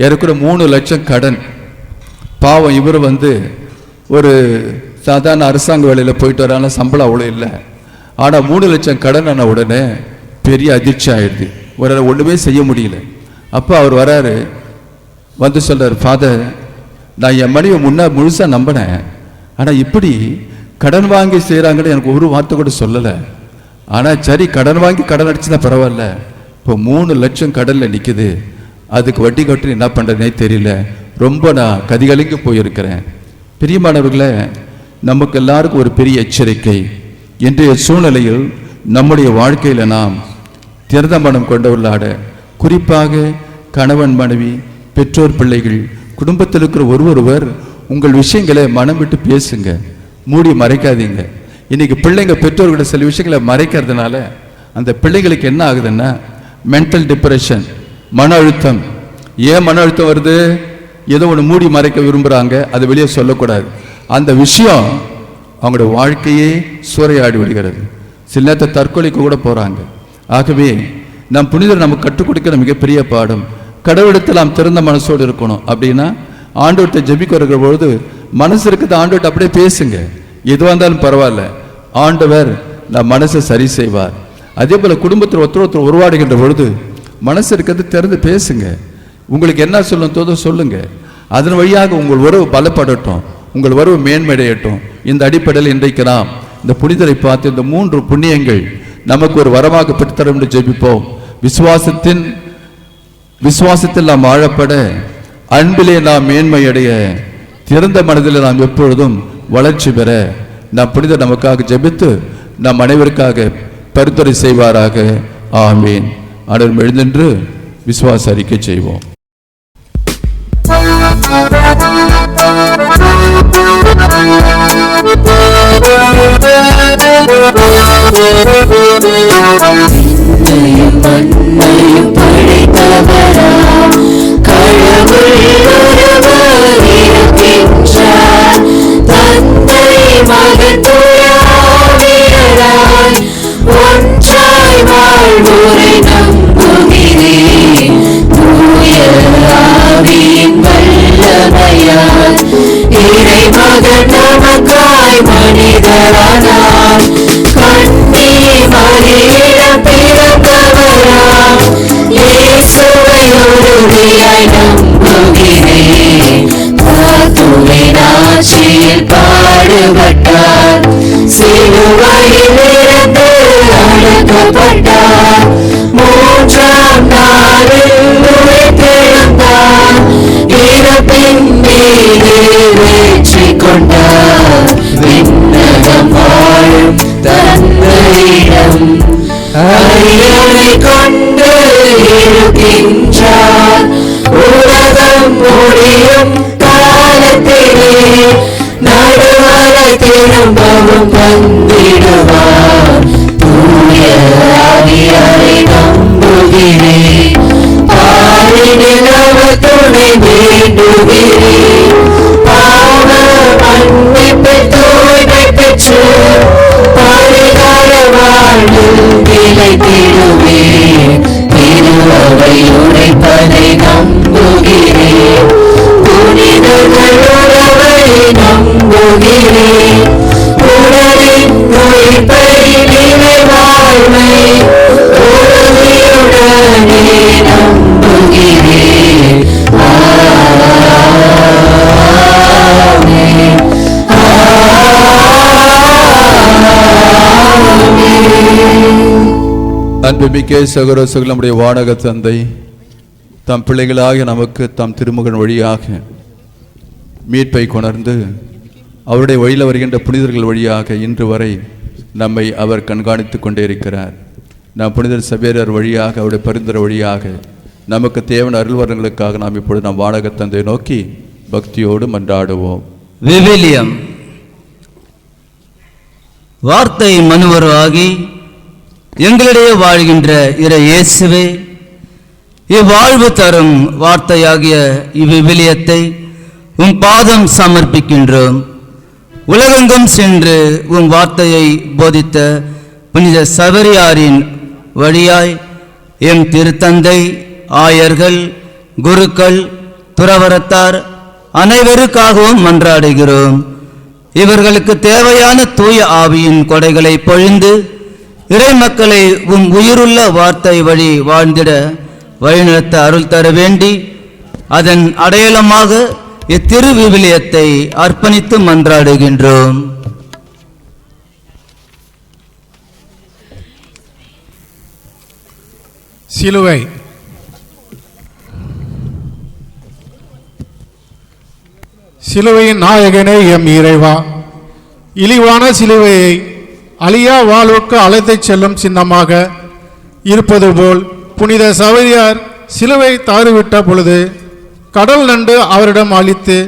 ஏற்கனவே 3 லட்சம் கடன். பாவம் இவர் ஒரு சாதாரண அரசாங்க வேலையில் போயிட்டு வரான சம்பளம் அவ்வளோ இல்லை. ஆனால் 3 லட்சம் கடன் ஆன உடனே பெரிய அதிர்ச்சி ஆயிடுது. ஒன்றுமே செய்ய முடியல. அப்போ அவர் வராரு, சொல்கிறார், ஃபாதர், நான் என் மனைவி முழுசாக நம்பினேன், ஆனால் இப்படி கடன் வாங்கி செய்கிறாங்கன்னு எனக்கு ஒரு வார்த்தை கூட சொல்லலை. ஆனால் சரி, கடன் வாங்கி கடன் அடிச்சுனா பரவாயில்ல, இப்போ 3 லட்சம் கடலில் நிற்குது, அதுக்கு வட்டி கட்டு என்ன பண்ணுறதுனே தெரியல, ரொம்ப நான் கதிகலங்கி போயிருக்கிறேன். பிரியமானவர்களே, நமக்கு எல்லாருக்கும் ஒரு பெரிய எச்சரிக்கை. இன்றைய சூழ்நிலையில் நம்முடைய வாழ்க்கையில் நாம் திறந்த மனம் கொண்டவர்களாட, குறிப்பாக கணவன் மனைவி, பெற்றோர் பிள்ளைகள், குடும்பத்தில் இருக்கிற ஒருவர் உங்கள் விஷயங்களை மனம் விட்டு பேசுங்க, மூடி மறைக்காதீங்க. இன்னைக்கு பிள்ளைங்க பெற்றோர்கிட்ட சில விஷயங்களை மறைக்கிறதுனால அந்த பிள்ளைங்களுக்கு என்ன ஆகுதுன்னா மென்டல் டிப்ரெஷன், மன அழுத்தம். ஏன் மன அழுத்தம் வருது? ஏதோ ஒன்று மூடி மறைக்க விரும்புகிறாங்க, அதை வெளியே சொல்லக்கூடாது. அந்த விஷயம் அவங்களோட வாழ்க்கையே சூறையாடி விடுகிறது. சில நேரத்தை தற்கொலைக்கு கூட போகிறாங்க. ஆகவே நம் புனிதர் நமக்கு கற்றுக் கொடுக்கிற மிகப்பெரிய பாடம், கடவுளிடத்தில் நாம் திறந்த மனசோடு இருக்கணும். அப்படின்னா ஆண்டவர்கிட்ட ஜெபிக்க வருகிற பொழுது மனசு இருக்கிறது ஆண்டவர்கிட்ட அப்படியே பேசுங்க, எதுவாக இருந்தாலும் பரவாயில்ல, ஆண்டவர் நம் மனசை சரி செய்வார். அதே போல் குடும்பத்தில் ஒருத்தர் உருவாடுகின்ற பொழுது மனசு இருக்கிறது திறந்து பேசுங்க. உங்களுக்கு என்ன சொல்லணும் சொல்லுங்க. அதன் வழியாக உங்கள் உறவு பலப்படட்டும், உங்கள் உறவு மேன்மையடையட்டும். இந்த அடிப்படையில் இன்றைக்கு நாம் இந்த புனிதரை பார்த்து இந்த 3 புண்ணியங்கள் நமக்கு ஒரு வரமாக பெற்றுத்தரும் என்று ஜெபிப்போம். விசுவாசத்தில் நாம் ஆழப்பட, அன்பிலே நாம் மேன்மையடைய, திறந்த மனதில் நாம் எப்பொழுதும் வளர்ச்சி பெற நாம் புனிதர் நமக்காக ஜெபித்து நம் அனைவருக்காக பரிந்துரை செய்வாராக. ஆமீன். அனைவரும் எழுந்தின்று விசுவாச அறிக்கை செய்வோம். மண்ணையும் படைத்தவராம் கடவுள் ஒருவர் இருக்கின்றார். தந்தை மகன் தூய ஆவியராய் ஒன்றாய் வாழ்வோரை நம்புகிறேன். தூய ஆவியின் வல்லமையால் இறைமகன் நமக்காய் மனிதரானார். கண்ணி மரியிடம் பிறந்தவராம் இயேசுவை உறுதியாய் நம்புகிறேன். பாதுவின் ஆட்சியில் பாடுபட்டார், சிலுவையில் இருந்து அடக்கப்பட்டார், 3ஆம் நாளில் உயிர்த்தெழுந்தார், இறப்பின் மீது வெற்றி கொண்டார். விண்ணகம் வாழும் தந்தையிடம் அரியணை கொண்டு இருக்கின்றார். உலகம் முடியும் காலத்திலே நடுவரை திரும்பவும் வந்திடுவார். தூய ஆவியாரை நம்புகிறேன். பாரினில் அவர் துணை அழைத்திடுவேன். திருவை உரைப்பதை நம்புகிறேன். புனிதர்கள் உறவை நம்புகிறேன். உடலின் உயிர்ப்பை நிலை வாழ்வை உறுதியுடனே நம்புகிறேன். ஆமென். அன்புமிக்க சகோதர சகோதரர், நம்முடைய வானக தந்தை தம் பிள்ளைகளாக நமக்கு தம் திருமகன் வழியாக மீட்பை கொணர்ந்து அவருடைய வழியில் வருகின்ற புனிதர்கள் வழியாக இன்று வரை நம்மை அவர் கண்காணித்து கொண்டே இருக்கிறார். நாம் புனிதர் சபேரர் வழியாக அவருடைய பரிந்துரை வழியாக நமக்கு தேவையான அருள்வரங்களுக்காக நாம் இப்பொழுது நம் வானக தந்தை நோக்கி பக்தியோடு மன்றாடுவோம். விவிலியம். வார்த்தை மனுவராகி எங்களிடையே வாழ்கின்ற இறை இயேசுவே, இவ்வாழ்வு தரும் வார்த்தையாகிய இவ்விவிலியத்தை உம் பாதம் சமர்ப்பிக்கின்றோம். உலகெங்கும் சென்று உம் வார்த்தையை போதித்த புனித சவேரியாரின் வழியாய் எம் திருத்தந்தை, ஆயர்கள், குருக்கள், துறவரத்தார் அனைவருக்காகவும் மன்றாடுகிறோம். இவர்களுக்கு தேவையான தூய ஆவியின் கொடைகளை பொழிந்து இறை மக்களை உம் உயிருள்ள வார்த்தை வழி வாழ்ந்திட வழிநடத்த அருள் தர வேண்டி அதன் அடையாளமாக இத்திருவிவிலியத்தை அர்ப்பணித்து மன்றாடுகின்றோம். சிலுவை. சிலுவையின் நாயகனே எம் இறைவா, இழிவான சிலுவையை அழியா வாழ்வுக்கு அழைத்துச் செல்லும் சின்னமாக இருப்பது போல் புனித சவேரியார் சிலுவை தாறிவிட்ட பொழுது கடல் நண்டு அவரிடம் அளித்து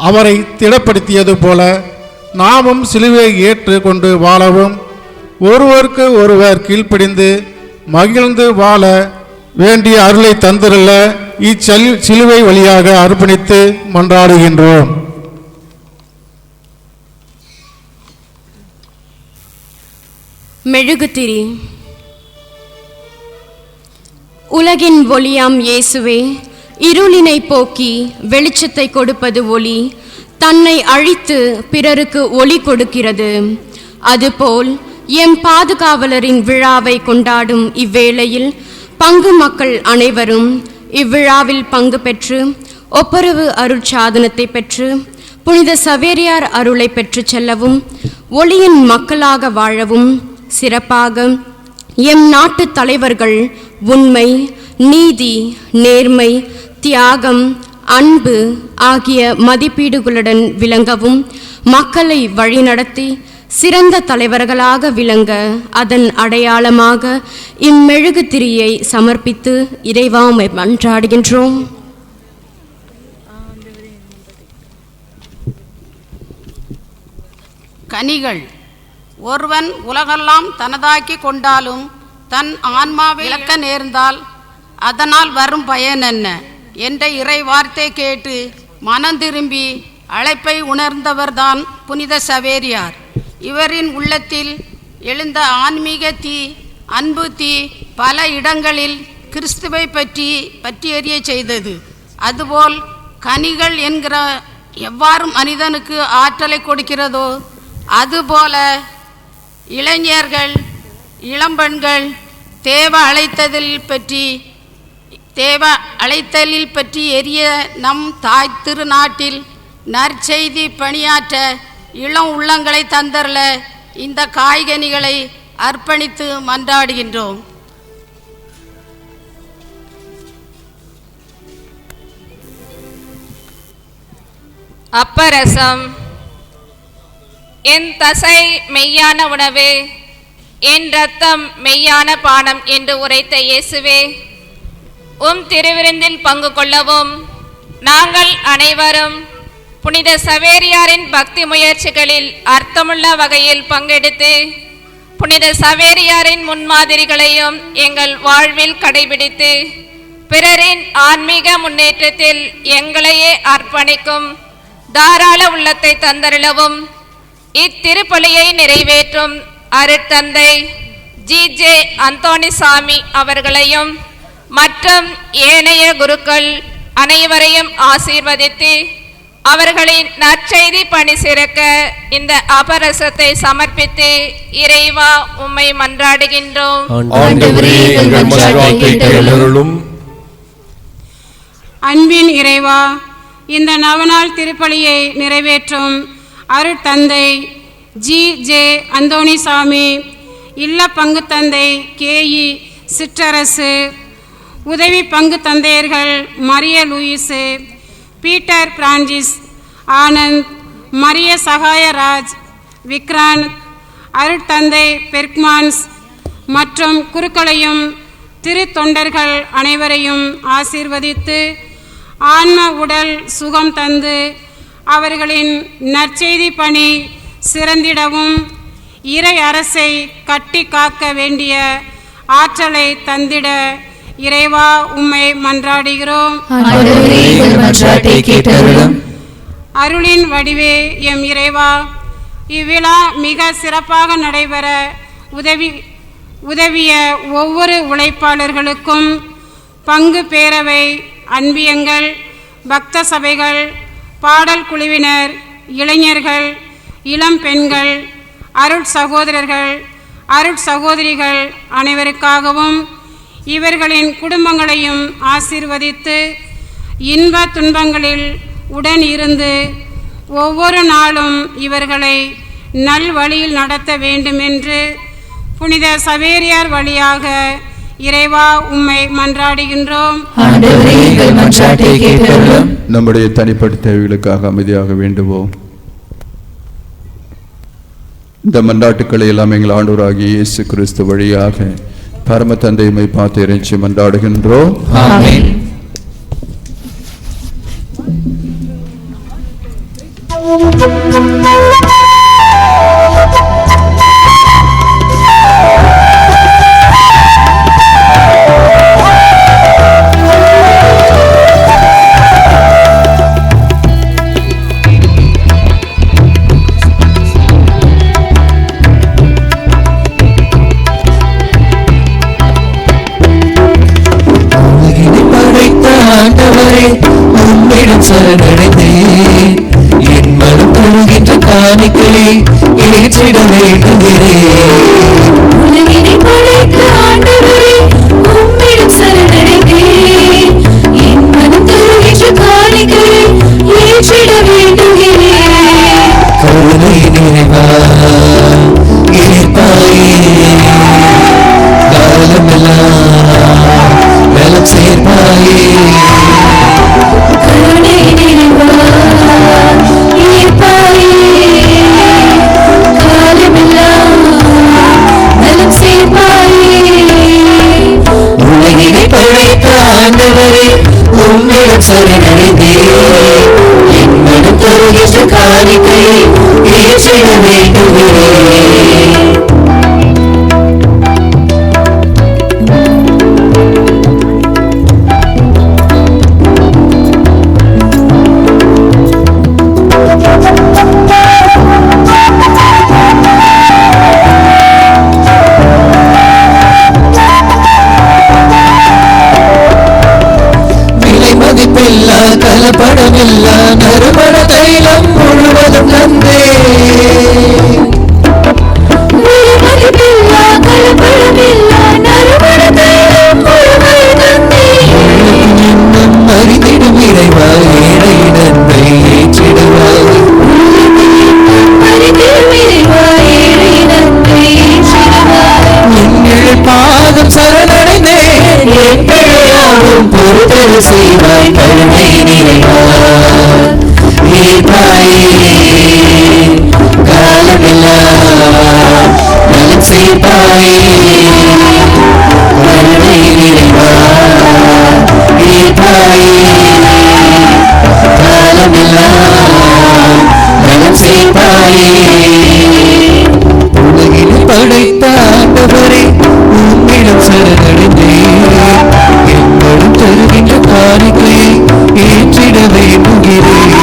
அவரை திடப்படுத்தியது போல நாமும் சிலுவையை ஏற்று கொண்டு வாழவும் ஒருவருக்கு ஒருவர் கீழ்ப்படிந்து மகிழ்ந்து வாழ வேண்டிய அருளை தந்திருள்ள இச்சிலுவை வழியாக அர்ப்பணித்து மன்றாடுகின்றோம். மெழுகுதிரி. உலகின் ஒளியாம் இயேசுவே, இருளினை போக்கி வெளிச்சத்தை கொடுப்பது ஒளி, தன்னை அழித்து பிறருக்கு ஒளி கொடுக்கிறது. அதுபோல் எம் பாதுகாவலரின் விழாவை கொண்டாடும் இவ்வேளையில் பங்கு மக்கள் அனைவரும் இவ்விழாவில் பங்கு பெற்று ஒப்புரவு அருட்சாதனத்தை பெற்று புனித சவேரியார் அருளை பெற்று செல்லவும் ஒளியின் மக்களாக வாழவும் சிறப்பாக எம் நாட்டு தலைவர்கள் உண்மை, நீதி, நேர்மை, தியாகம், அன்பு ஆகிய மதிப்பீடுகளுடன் விளங்கவும் மக்களை வழிநடத்தி சிறந்த தலைவர்களாக விளங்க அதன் அடையாளமாக இம்மெழுகு திரியை சமர்ப்பித்து இறைவாமை மன்றாடுகின்றோம். கனிகள். ஒருவன் உலகெல்லாம் தனதாக்கி கொண்டாலும் தன் ஆன்மாவை இழக்க நேர்ந்தால் அதனால் வரும் பயன் என்ன என்ற இறை வார்த்தை கேட்டு மனம் திரும்பி அழைப்பை உணர்ந்தவர்தான் புனித சவேரியார். இவரின் உள்ளத்தில் எழுந்த ஆன்மீக தீ, அன்பு தீ பல இடங்களில் கிறிஸ்துவை பற்றி எரிய செய்தது. அதுபோல் கனிகள் என்கிற எவ்வாறு மனிதனுக்கு ஆற்றலை கொடுக்கிறதோ அதுபோல இளைஞர்கள், இளம்பெண்கள் தேவ அழைத்தலில் பற்றி எரிய நம் தாய் திருநாட்டில் நற்செய்தி பணியாற்ற இளம் உள்ளங்களை தந்தரல இந்த காய்கனிகளை அர்ப்பணித்து மன்றாடுகின்றோம். அப்பரசம். என் தசை மெய்யான உணவு, என் இரத்தம் மெய்யான பானம் என்று உரைத்த இயேசுவே, உம் திருவிருந்தில் பங்கு கொள்ளவும் நாங்கள் அனைவரும் புனித சவேரியாரின் பக்தி முயற்சிகளில் அர்த்தமுள்ள வகையில் பங்கெடுத்து புனித சவேரியாரின் முன்மாதிரிகளையும் எங்கள் வாழ்வில் கடைபிடித்து பிறரின் ஆன்மீக முன்னேற்றத்தில் எங்களையே அர்ப்பணிக்கும் தாராள உள்ளத்தை தந்தருளவும் இத்திருப்பலியை நிறைவேற்றும் அருட்தந்தை ஜி.ஜே. அந்தோணிசாமி அவர்களையும் மற்றும் ஏனைய குருக்கள் அனைவரையும் ஆசீர்வதித்து அவர்களின் நற்செய்தி பணி சிறக்க இந்த அபரசத்தை சமர்ப்பித்து இறைவா உம்மை மன்றாடுகின்றோம். அன்பின் இறைவா, இந்த நவநாள் திருப்பலியை நிறைவேற்றும் அருட்தந்தை ஜி.ஜே. அந்தோணிசாமி, இல்ல பங்கு தந்தை கே.இ. சிற்றரசு, உதவி பங்கு தந்தையர்கள் Maria Louis, Peter Francis, Anand, Maria Sahayaraj, Vikrant, அருட்தந்தை பெர்க்மான்ஸ் மற்றும் குருக்களையும் திரு தொண்டர்கள் அனைவரையும் ஆசீர்வதித்து ஆன்ம உடல் சுகம் தந்து அவர்களின் நற்செய்தி பணி சிறந்திடவும் இறை அரசை கட்டி காக்க வேண்டிய ஆற்றலை தந்திட இறைவா உம்மை மன்றாடுகிறோம். அருளின் வடிவே எம் இறைவா, இவ்விழா மிக சிறப்பாக நடைபெற உதவிய ஒவ்வொரு உழைப்பாளர்களுக்கும் பங்கு பேரவை, அன்பியங்கள், பக்த சபைகள், பாடல் குழுவினர், இளைஞர்கள், இளம் பெண்கள், அருட்சகோதரர்கள், அருட்சகோதரிகள் அனைவருக்காகவும் இவர்களின் குடும்பங்களையும் ஆசீர்வதித்து இன்ப துன்பங்களில் உடன் இருந்து ஒவ்வொரு நாளும் இவர்களை நல்வழியில் நடத்த வேண்டுமென்று புனித சவேரியார் வழியாக இறைவா உம்மை மன்றாடுகின்றோம். நம்முடைய தனிப்பட்ட தேவைகளுக்காக அமைதியாக வேண்டுவோம். இந்த மன்றாட்டுக்களை எல்லாம் எங்கள் ஆண்டவராகிய இயேசு கிறிஸ்து வழியாக பரம தந்தையை பார்த்து இறைஞ்சி மன்றாடுகின்றோம். ஆமென். சரணடைந்தேன், என் மனம் தருகின்ற காணிக்கையை ஏற்றிட வேண்டுகிறேன். உலகினை படைத்த ஆண்டவரே, உம்மிடம் சரணடைந்தேன், என் மனம் தருகின்ற காணிக்கையை ஏற்றிட வேண்டுகிறேன். கருணை நிறைவா ஏற்பாயே, காலமெல்லாம் நலம் சேர்ப்பாயே. ஆண்டவரே, உம்மிடம் சரணடைந்தேன், என் மனம் தருகின்ற காணிக்கையை ஏற்றிட வேண்டுகிறேன். கலப்படமில்லா நறுமண தைலம் முழுவதும் தந்தே, அறிந்திடும் இறைவா ஏழை நன்மை ஏற்றிடுவாய். எங்கள் பாதம் சரணடைந்தேன், என் பிழையாவும் பொறுத்தல் செய்வாய். கருணை நிறைவா ஏற்பாயே, காலமெல்லாம் நலம் சேர்ப்பாயே. கருணை நிறைவா ஏற்பாயே, காலமெல்லாம் நலம் சேர்ப்பாயே. உலகினை படைத்த ஆண்டவரே, உம்மிடம் சரணடைந்தேன், என் மனம் தருகின்ற காணிக்கையை ஏற்றிட வேண்டுகிறேன்.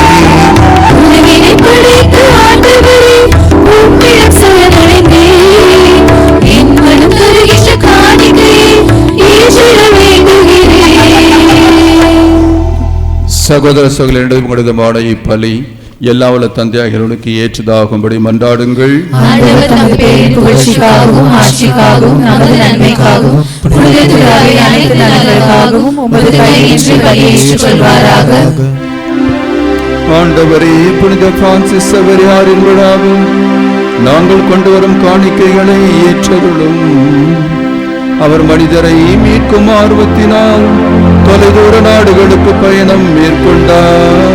உலகினை படைத்த ஆண்டவரே, உம்மிடம் சரணடைந்தேன், என் மனம் தருகின்ற சகோதர சகோதரிடம் உங்களதுமான இப்பலி எல்லா உள்ள தந்தையாகிறவனுக்கு ஏற்றதாகும்படி மன்றாடுங்கள். ஆண்டவர் தமது பேரின் புகழ்ச்சிக்காகவும் ஆட்சிக்காகவும் நமது நன்மைக்காகவும் புனித திருவை அனைத்து நலன்களுக்காகவும் உமது கையின்றி பலியை ஏற்றுக்கொள்வாராக. ஆண்டவரே, புனித பிரான்சிஸ் சவேரியாரின் விழாவில் நாங்கள் கொண்டு வரும் காணிக்கைகளை ஏற்றருளும். அவர் மனிதரை மீட்கும் ஆர்வத்தினால் தொலைதூர நாடுகளுக்கு பயணம் மேற்கொண்டார்.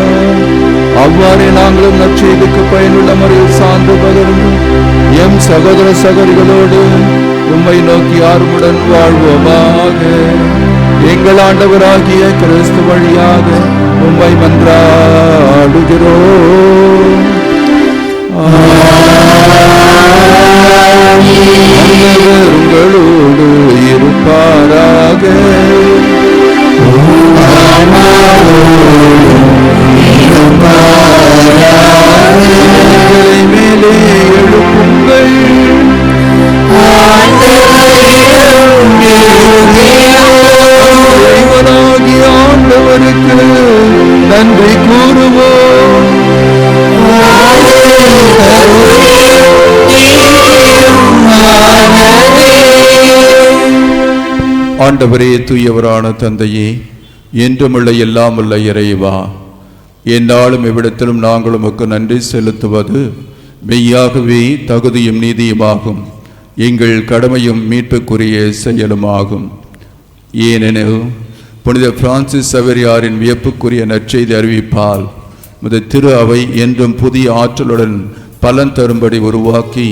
அவ்வாறே நாங்களும் நற்செய்திக்கு பயனுள்ள முறையில் சார்ந்து பகர்ந்து எம் சகோதர சகோதரிகளோடு உம்மை நோக்கி ஆர்வமுடன் வாழ்வோமாக. எங்கள் ஆண்டவராகிய கிறிஸ்து வழியாக உம்மை மன்றாடுகிறோம். உங்களோடு இருப்பாராக. மேலே எழுப்புங்கள். இறைவனாகிய ஆண்டவருக்கு நன்றி கூறுவோம். ஆண்டவரே, தூயவரான தந்தையே, என்றுமுள்ள எல்லாம் உள்ள இறைவா, எந்நாளும் எவ்விடத்திலும் நாங்கள் உமக்கு நன்றி செலுத்துவது மெய்யாகவே தகுதியும் நீதியுமாகும். எங்கள் கடமையும் மீட்புக்குரிய செயலுமாகும். ஏனெனில் புனித பிரான்சிஸ் சவேரியாரின் வியப்புக்குரிய நற்செய்தி அறிவிப்பால் முத திரு அவை என்றும் புதிய ஆற்றலுடன் பலன் தரும்படி உருவாக்கி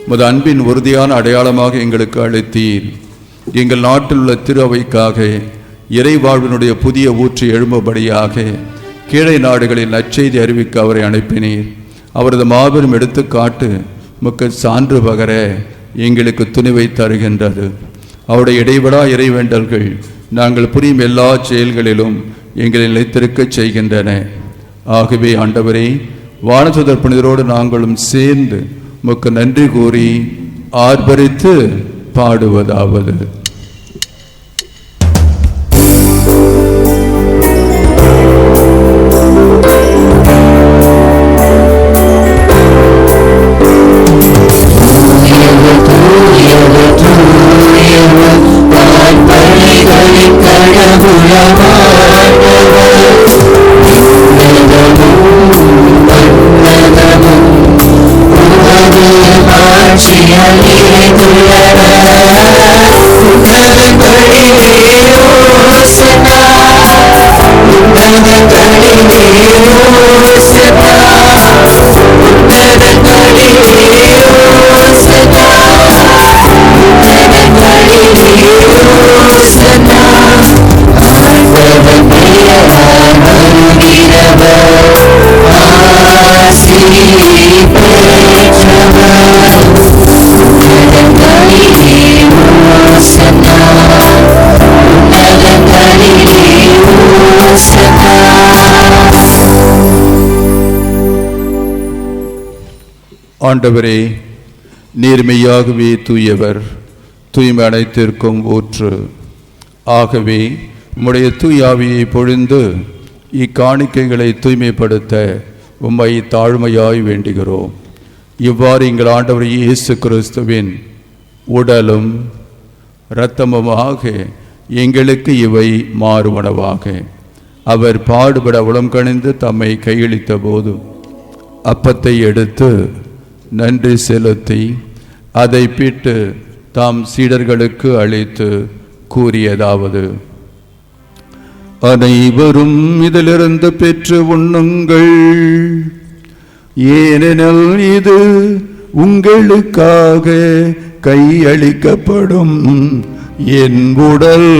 முத அன்பின் உறுதியான அடையாளமாக எங்களுக்கு அழைத்தீர். எங்கள் நாட்டில் உள்ள திரு அவைக்காக இறை வாழ்வினுடைய புதிய ஊற்று எழும்பும்படியாக கீழை நாடுகளில் நற்செய்தி அறிவிக்க அவரை அனுப்பினீர். அவரது மாபெரும் எடுத்துக்காட்டு முக்க சான்று பகர எங்களுக்கு துணிவை தருகின்றது. அவருடைய இடைவிடா இறைவேண்டல்கள் நாங்கள் புரியும் எல்லா செயல்களிலும் எங்களை நிலைத்திருக்க செய்கின்றன. ஆகவே ஆண்டவரே, வானதூதர் புனிதரோடு நாங்களும் சேர்ந்து முக்க நன்றி கூறி ஆர்ப்பரித்து பாடுவதாவது: ஆண்டவரே, நேர்மையாகவே தூயவர், தூய்மை அனைத்திற்கும் ஊற்று. ஆகவே உம்முடைய தூயாவியை பொழிந்து இக்காணிக்கைகளை தூய்மைப்படுத்த உம்மை தாழ்மையாய் வேண்டுகிறோம். இவ்வாறு எங்கள் ஆண்டவர் இயேசு கிறிஸ்துவின் உடலும் இரத்தமுமாக எங்களுக்கு இவை மாறுவனவாக. அவர் பாடுபட உளம் கணிந்து தம்மை கையளித்த போது அப்பத்தை எடுத்து நன்றி செலுத்தி அதை பிட்டு தாம் சீடர்களுக்கு அளித்து கூறியதாவது: அனைவரும் இதிலிருந்து பெற்று உண்ணுங்கள், ஏனெனில் இது உங்களுக்காக கையளிக்கப்படும் என் உடல்.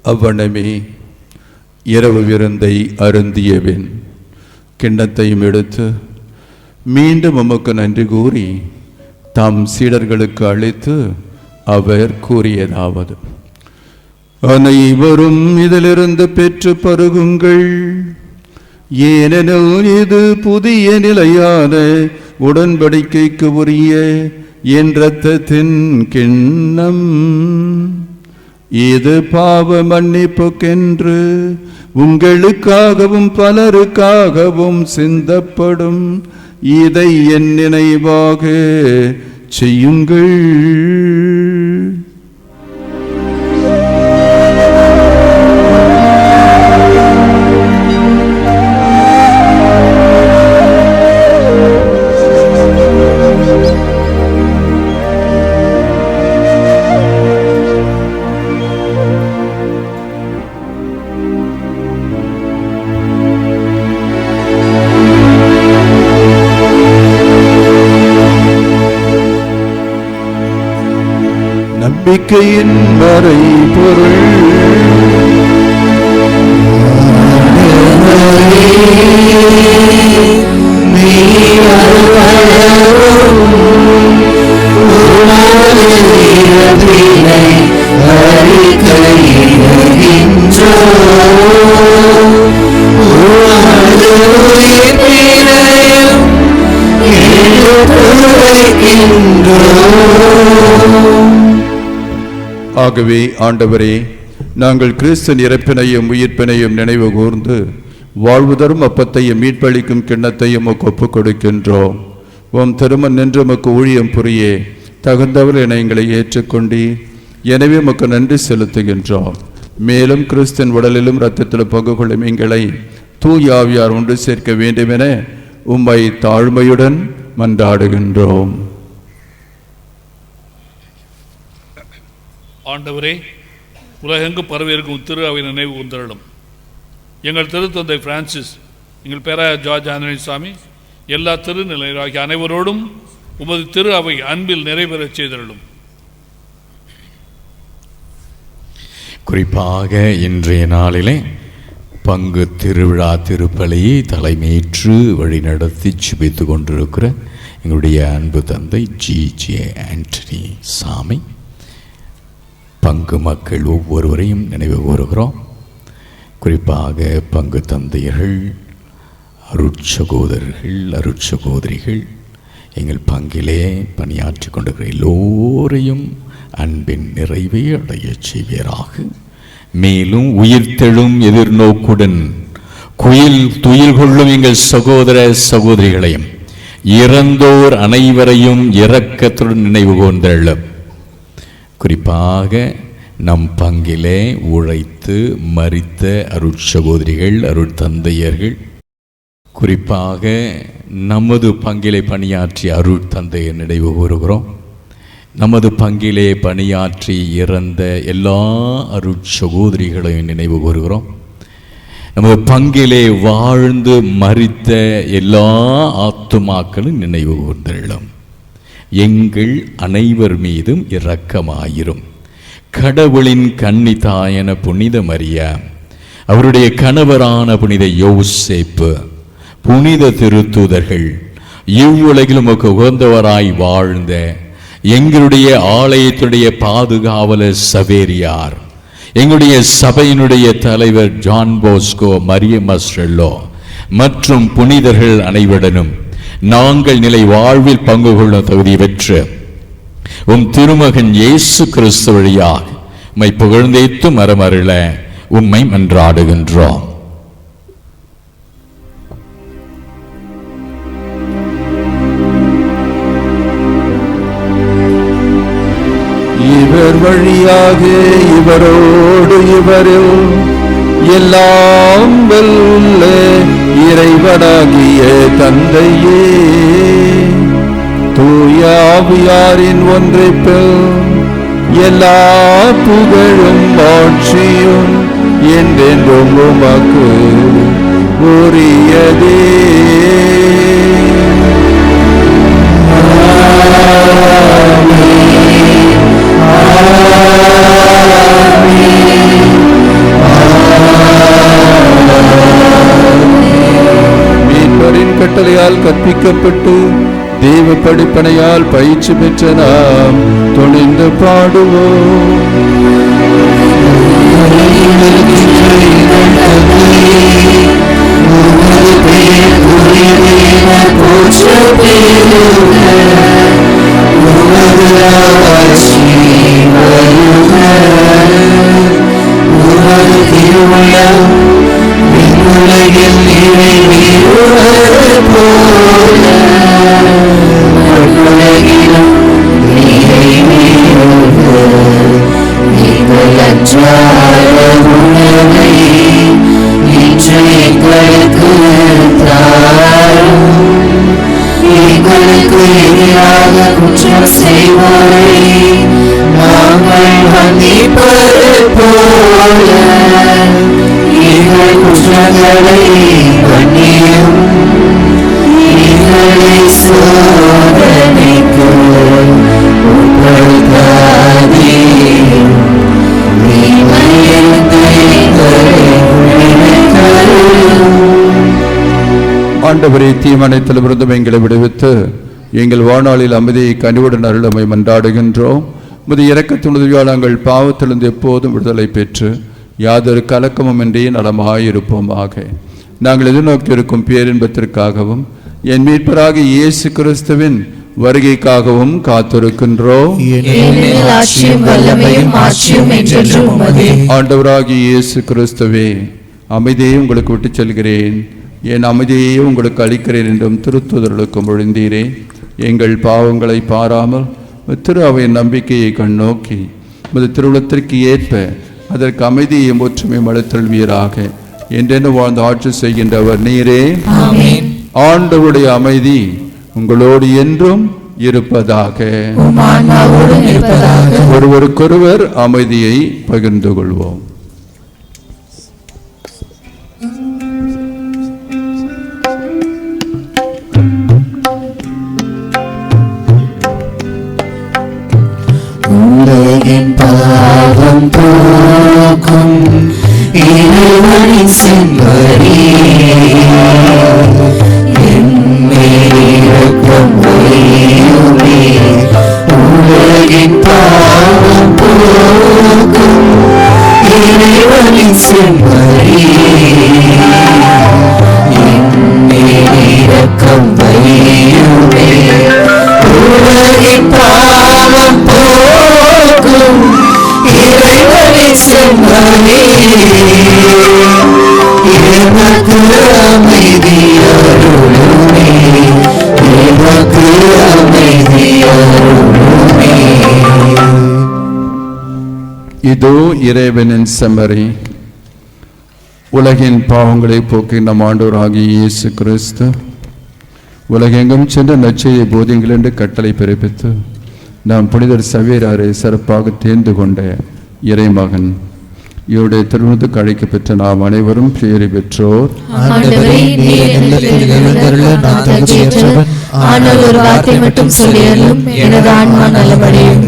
அவ்வண்ணமே இரவு விருந்தை அருந்தியபின் கிண்ணத்தையும் எடுத்து மீண்டும் உமக்கு நன்றி கூறி தம் சீடர்களுக்கு அளித்து அவர் கூறியதாவது: அனைவரும் இதிலிருந்து பெற்று பருகுங்கள், ஏனெனில் இது புதிய நிலையான உடன்படிக்கைக்கு உரிய என் இரத்தத்தின் கிண்ணம். இது பாவ மன்னிப்புக்கென்று உங்களுக்காகவும் பலருக்காகவும் சிந்தப்படும். இதை என் நினைவாக செய்யுங்கள். நம்பிக்கையின் மறை பொருள் ஆகவே ஆண்டவரே, நாங்கள் கிறிஸ்தன் இறப்பினையும் உயிர்ப்பினையும் நினைவு கூர்ந்து வாழ்வு தரும் அப்பத்தையும் மீட்பளிக்கும் கிண்ணத்தையும் ஒப்புக் கொடுக்கின்றோம். உம் திருமண் நின்று உமக்கு ஊழியம் புரிய தகுந்தவர் என எங்களை ஏற்றுக்கொண்டு எனவே உமக்கு நன்றி செலுத்துகின்றோம். மேலும் கிறிஸ்தன் உடலிலும் இரத்தத்திலும் பங்கு கொள்ளும் எங்களை தூயாவியார் ஒன்று சேர்க்க வேண்டுமென உம்மை தாழ்மையுடன் மன்றாடுகின்றோம். ஆண்டவரே, உலகெங்கு பரவியிருக்கும் திரு அவை நினைவு கூர்ந்தருளும். எங்கள் திருத்தந்தை பிரான்சிஸ், எங்கள் பேராய ஜார்ஜ் ஆண்டனி சாமி, எல்லா திருநிலையாகிய அனைவரோடும் உமது திரு அவை அன்பில் நிறைவேறச் செய்தருளும். குறிப்பாக இன்றைய நாளிலே பங்கு திருவிழா திருப்பலியை தலைமையேற்று வழிநடத்தி ஜெபித்து கொண்டிருக்கிற எங்களுடைய அன்பு தந்தை ஜி.ஜே. ஆண்டனி சாமி, பங்கு மக்கள் ஒவ்வொருவரையும் நினைவு கூறுகிறோம். குறிப்பாக பங்கு தந்தையர்கள், அருட்சகோதரர்கள், அருட்சகோதரிகள், எங்கள் பங்கிலே பணியாற்றி கொண்டிருக்கிற எல்லோரையும் அன்பின் நிறைவை அடைய செய்வீராக. மேலும் உயிர்த்தெழும் எதிர்நோக்குடன் துயில் கொள்ளும் எங்கள் சகோதர சகோதரிகளையும் இறந்தோர் அனைவரையும் இரக்கத்துடன் நினைவு கூர்ந்தருளும். குறிப்பாக நம் பங்கிலே உழைத்து மரித்த அருட்சகோதரிகள், அருட்தந்தையர்கள், குறிப்பாக நமது பங்கிலே பணியாற்றிய அருட்தந்தையர் நினைவு கூறுகிறோம். நமது பங்கிலே பணியாற்றி இறந்த எல்லா அருட்சகோதரிகளையும் நினைவு கூறுகிறோம். நமது பங்கிலே வாழ்ந்து மரித்த எல்லா ஆத்துமாக்களும் நினைவு கூர்ந்தருளும். எங்கள் அனைவர் மீதும் இரக்கமாயிரும். கடவுளின் கன்னிதாயன புனித மரியா, அவருடைய கணவரான புனித யோசேப்பு, புனித திருத்தூதர்கள், இவ்வுலகில் உமக்கு உகந்தவராய் வாழ்ந்த எங்களுடைய ஆலயத்துடைய பாதுகாவலர் சவேரியார், எங்களுடைய சபையினுடைய தலைவர் ஜான் போஸ்கோ, மரிய மஸ்ட்ரெல்லோ மற்றும் புனிதர்கள் அனைவருடனும் நாங்கள் நிலை வாழ்வில் பங்கு கொள்ளும் தகுதி பெற்று உம் திருமகன் இயேசு கிறிஸ்து வழியாக உம்மை புகழ்ந்தேத்து மரமருள உம்மை மன்றாடுகின்றோம். இவர் வழியாக இவரோடு இவரில் எல்லாம் வல்ல இறைவனாகிய தந்தையே, தூயாவியாரின் ஒன்றைப்பில் எல்லா புகழும் ஆட்சியும் என்றென்றும் உமக்கு உரியதே. வார்த்தையால் கற்பிக்கப்பட்டு தேவ படிப்பனையால் பயிற்சி பெற்ற நாம் துணிந்து பாடுவோம். ஆண்டவரே, தீமனைத்திலிருந்தும் எங்களை விடுவித்து எங்கள் வாழ்நாளில் அமைதியை கனிவுடன் அருளமை மன்றாடுகின்றோம். முது இரக்கத்துணர்வியால் நாங்கள் பாவத்திலிருந்து எப்போதும் விடுதலை பெற்று யாதொரு கலக்கமும் இன்றி நலமாயிருப்போமாக. நாங்கள் எதிர்நோக்கியிருக்கும் பேரின்பத்திற்காகவும் என் மீட்பராக இயேசு கிறிஸ்துவின் வருகைக்காகவும் காத்திருக்கின்றோம். ஆண்டவராகிய இயேசு கிறிஸ்துவே, அமைதியை உங்களுக்கு விட்டு செல்கிறேன், என் அமைதியை உங்களுக்கு அளிக்கிறேன் என்றும் திருத்துதர்களுக்கு மொழிந்தீரே. எங்கள் பாவங்களை பாராமல் திரு அவையின் நம்பிக்கையை கண்ணோக்கி முது திருவுளத்திற்கு ஏற்ப அதற்கு அமைதியையும் ஒற்றுமையும் அளித்தல்வீராக. என்றென்று வாழ்ந்து ஆட்சி செய்கின்றவர் நீரே. ஆண்டவருடைய அமைதி உங்களோடு என்றும் இருப்பதாக. ஒருவருக்கொருவர் அமைதியை பகிர்ந்து கொள்வோம். உலகின் பாவம் போக்கும் இறைவனின் செம்மறி, இரக்கம் வையுமே. உலகின் பாவம் போக்கும் இறைவனின் செம்மறி, இரக்கம் வையுமே. உலகின் பாவம் போக்கும் இறைவனின் செம்மறி, எனக்கு அமைதி அருளுமே. எனக்கு அமைதி அருளுமே. இதோ இறைவனின் செம்மறி, உலகின் பாவங்களை போக்கி நம் ஆண்டவராகிய இயேசு கிறிஸ்து உலகெங்கும் சென்று நற்செய்தியை போதியுங்கள் என்று கட்டளை பிறப்பித்து நாம் புனிதர் சவேராரை சிறப்பாக தேர்ந்து கொண்ட இறைமகன். இவருடைய திருமணத்துக்கு அழைக்க பெற்ற நாம் அனைவரும் பேறு பெற்றோர். ஒரு வார்த்தை மட்டும் சொல்லியலும் எனது ஆன்மா நலமடையும்.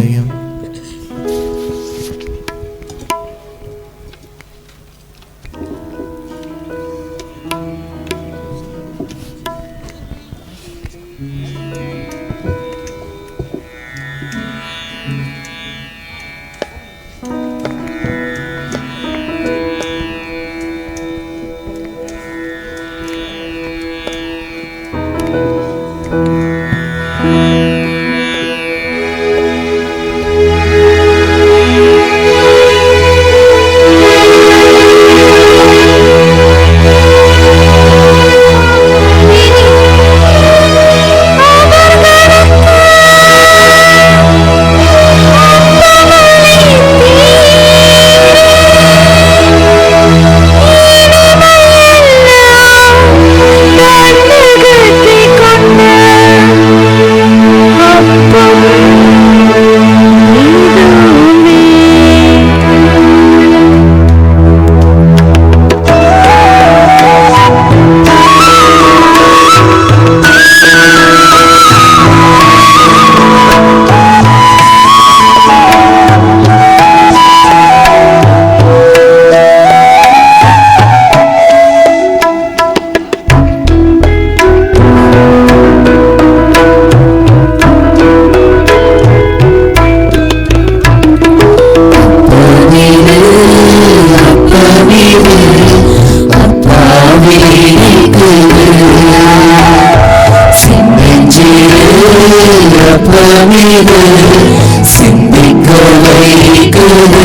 சிந்திக்க வைக்குது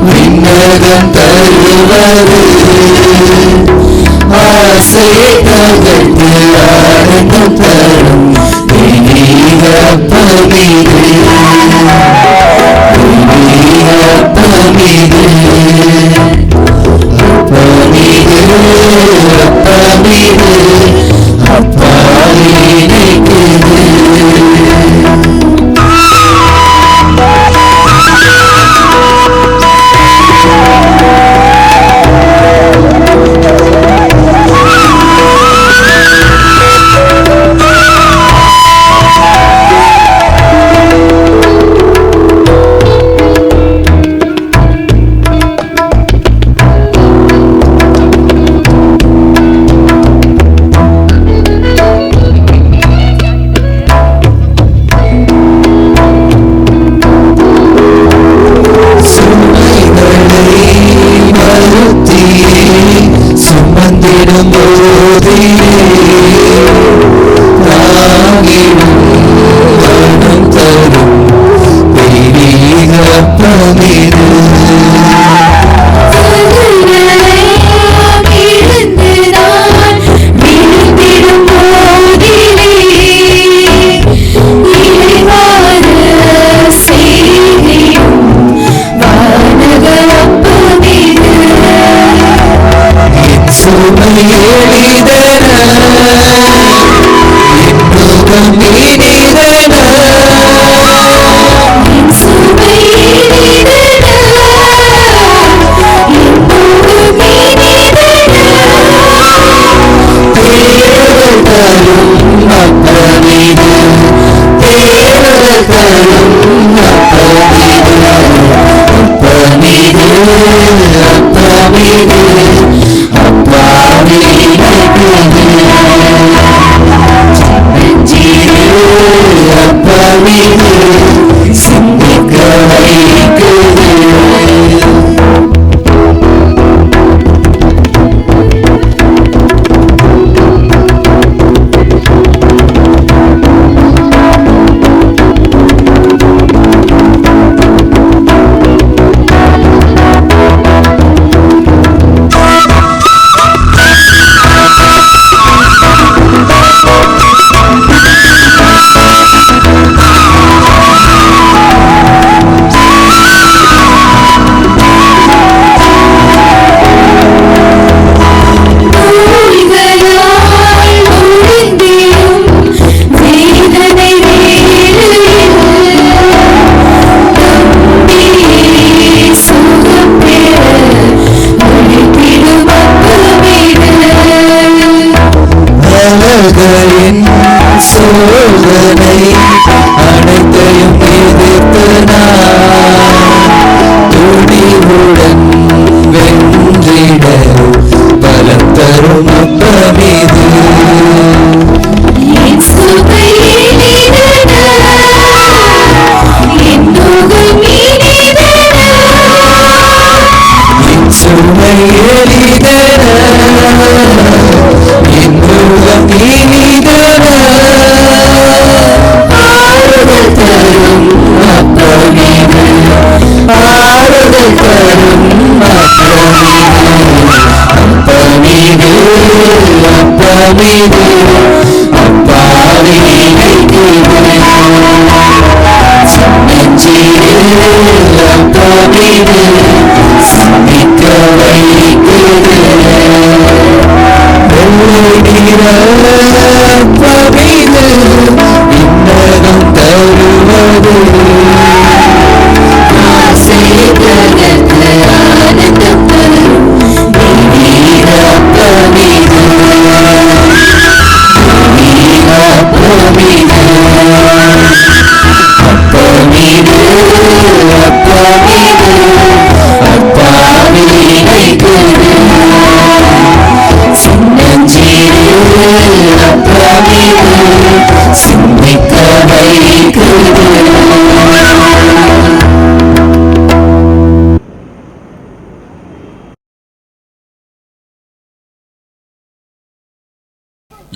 விண்ணகம் தருவது ஆசை தகர்த்து ஆனந்தம் தரும் பமிது பமிது பமிது பமிது அப்பா நினைக்குது.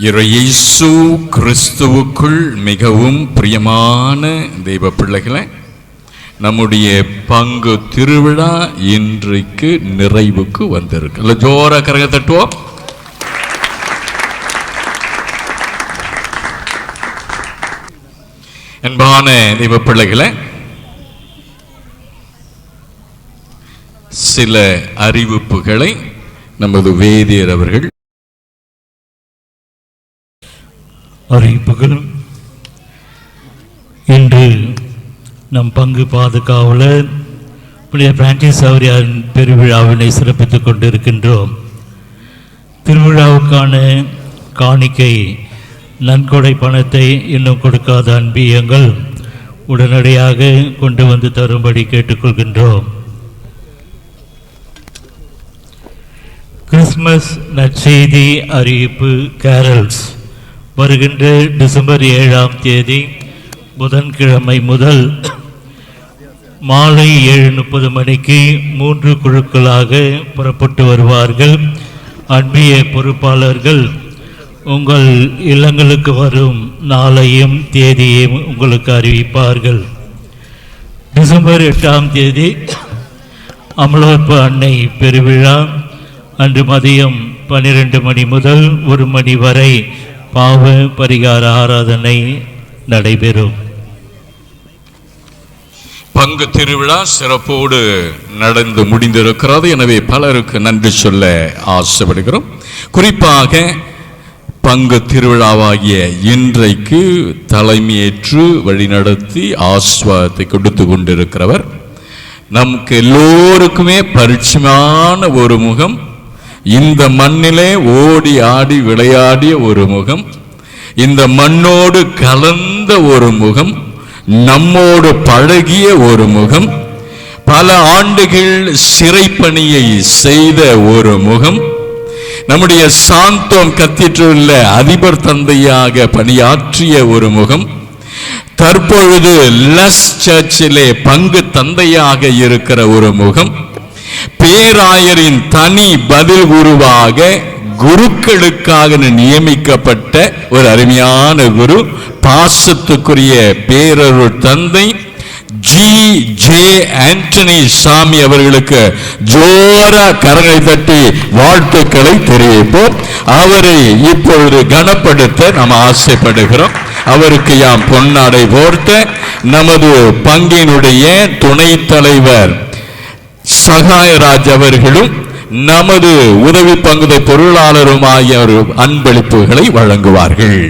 இயேசு கிறிஸ்துவுக்குள் மிகவும் பிரியமான தெய்வ பிள்ளைகளை, நம்முடைய பங்கு திருவிழா இன்றைக்கு நிறைவுக்கு வந்திருக்கு. ஜோரா கரக தட்டுவோம். அன்பான தெய்வ பிள்ளைகளை, சில அறிவிப்புகளை நமது வேதியர் அவர்கள். அறிவிப்புகள். இன்று நம் பங்கு பாதுகாவலர் புனித பிரான்சிஸ் சவேரியாரின் பெருவிழாவினை சிறப்பித்துக் கொண்டிருக்கின்றோம். திருவிழாவுக்கான காணிக்கை நன்கொடை பணத்தை இன்னும் கொடுக்காத அன்பியங்கள் உடனடியாக கொண்டு வந்து தரும்படி கேட்டுக்கொள்கின்றோம். கிறிஸ்துமஸ் நற்செய்தி அறிவிப்பு கேரல்ஸ் வருகின்ற டிசம்பர் 7ஆம் தேதி புதன்கிழமை முதல் மாலை 7:30 மணிக்கு 3 குழுக்களாக புறப்பட்டு வருவார்கள். அன்பிய பொறுப்பாளர்கள் உங்கள் இல்லங்களுக்கு வரும் நாளையும் தேதியையும் உங்களுக்கு அறிவிப்பார்கள். டிசம்பர் 8ஆம் தேதி அமலோற்ப அன்னை பெருவிழா அன்று மதியம் 12 மணி முதல் 1 மணி வரை பாவ பரிகார ஆராதனை நடைபெறும். பங்கு திருவிழா சிறப்போடு நடந்து முடிந்திருக்கிறது. எனவே பலருக்கு நன்றி சொல்ல ஆசைப்படுகிறோம். குறிப்பாக பங்கு திருவிழாவாகிய இன்றைக்கு தலைமையேற்று வழிநடத்தி ஆஸ்வாதத்தை கொடுத்து கொண்டிருக்கிறவர் நமக்கு எல்லோருக்குமே பரிச்சயமான ஒரு முகம், இந்த மண்ணிலே ஓடி ஆடி விளையாடிய ஒரு முகம், இந்த மண்ணோடு கலந்த ஒரு முகம், நம்மோடு பழகிய ஒரு முகம், பல ஆண்டுகள் சிறைப்பணியை செய்த ஒரு முகம், நம்முடைய சாந்தோம் கத்தீட்ரலில் அதிபர் தந்தையாக பணியாற்றிய ஒரு முகம், தற்பொழுது லஸ் சர்ச்சிலே பங்கு தந்தையாக இருக்கிற ஒரு முகம், பேராயரின் தனி பதில் குருவாக குருக்களுக்காக நியமிக்கப்பட்ட ஒரு அருமையான குரு, பாசத்துக்குரிய பேரருள் தந்தை ஜி.ஜே. ஆண்டனி சாமி அவர்களுக்கு ஜோரா கரங்களை தட்டி வாழ்த்துக்களை தெரிவிப்போம். அவரை இப்பொழுது கனப்படுத்த நாம் ஆசைப்படுகிறோம். அவருக்கு யாம் பொன்னாடை போர்த்த நமது பங்கினுடைய துணைத் தலைவர் சகாயராஜ் அவர்களும் நமது உதவி பங்குதை பொருளாளரும் ஆகிய அன்பளிப்புகளை வழங்குவார்கள்.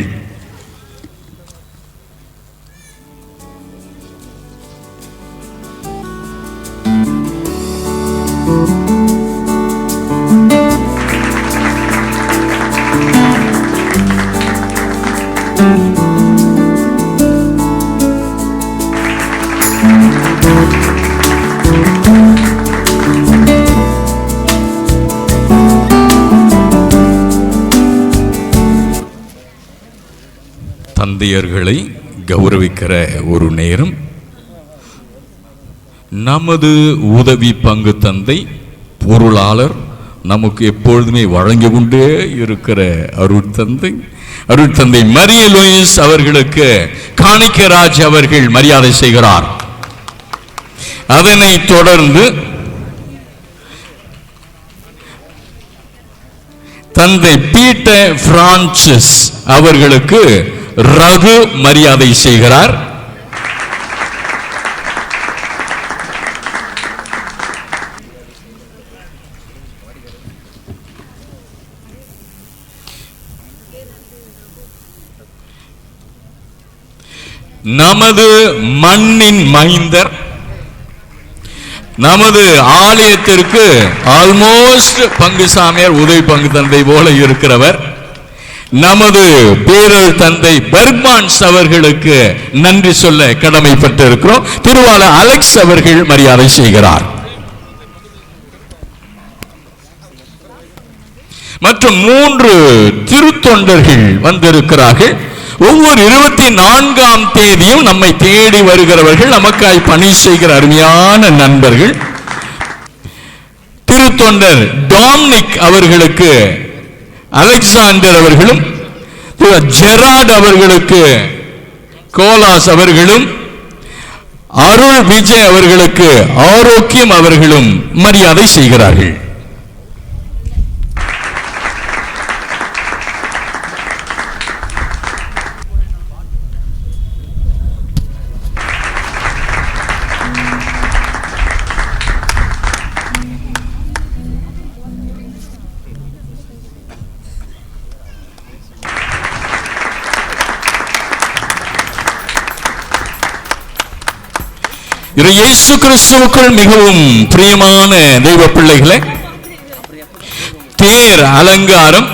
தந்தையர்களை கௌரவிக்கிற ஒரு நேரம். நமது உதவி பங்கு தந்தை பொருளாளர் நமக்கு எப்பொழுதுமே வழங்கி கொண்டே இருக்கிற அருட்தந்தை மரிய லூயிஸ் அவர்களுக்கு காணிக்கராஜ் அவர்கள் மரியாதை செய்கிறார். அதனை தொடர்ந்து தந்தை பீட்டர் பிரான்சிஸ் அவர்களுக்கு ரகு மரியாதை செய்கிறார். நமது மண்ணின் மைந்தர், நமது ஆலயத்திற்கு ஆல்மோஸ்ட் பங்கு சாமியார் உதவி பங்கு தந்தை போல இருக்கிறவர், நமது பேரர் தந்தை பர்மான்ஸ் அவர்களுக்கு நன்றி சொல்ல கடமைப்பட்டிருக்கிறோம். திருவாளர் அலெக்ஸ் அவர்கள் மரியாதை செய்கிறார். மற்றும் 3 திருத்தொண்டர்கள் வந்திருக்கிறார்கள். ஒவ்வொரு 24ஆம் தேதியும் நம்மை தேடி வருகிறவர்கள், நமக்காய் பணி செய்கிற அருமையான நண்பர்கள். திருத்தொண்டர் டாமினிக் அவர்களுக்கு அலெக்சாண்டர் அவர்களும், ஜெராட் அவர்களுக்கு கோலாஸ் அவர்களும், அருள் விஜய் அவர்களுக்கு ஆரோக்கியம் அவர்களும் மரியாதை செய்கிறார்கள். இயேசு கிறிஸ்துவுக்குள் மிகவும் பிரியமான தெய்வ பிள்ளைகளே, தேர் அலங்காரம்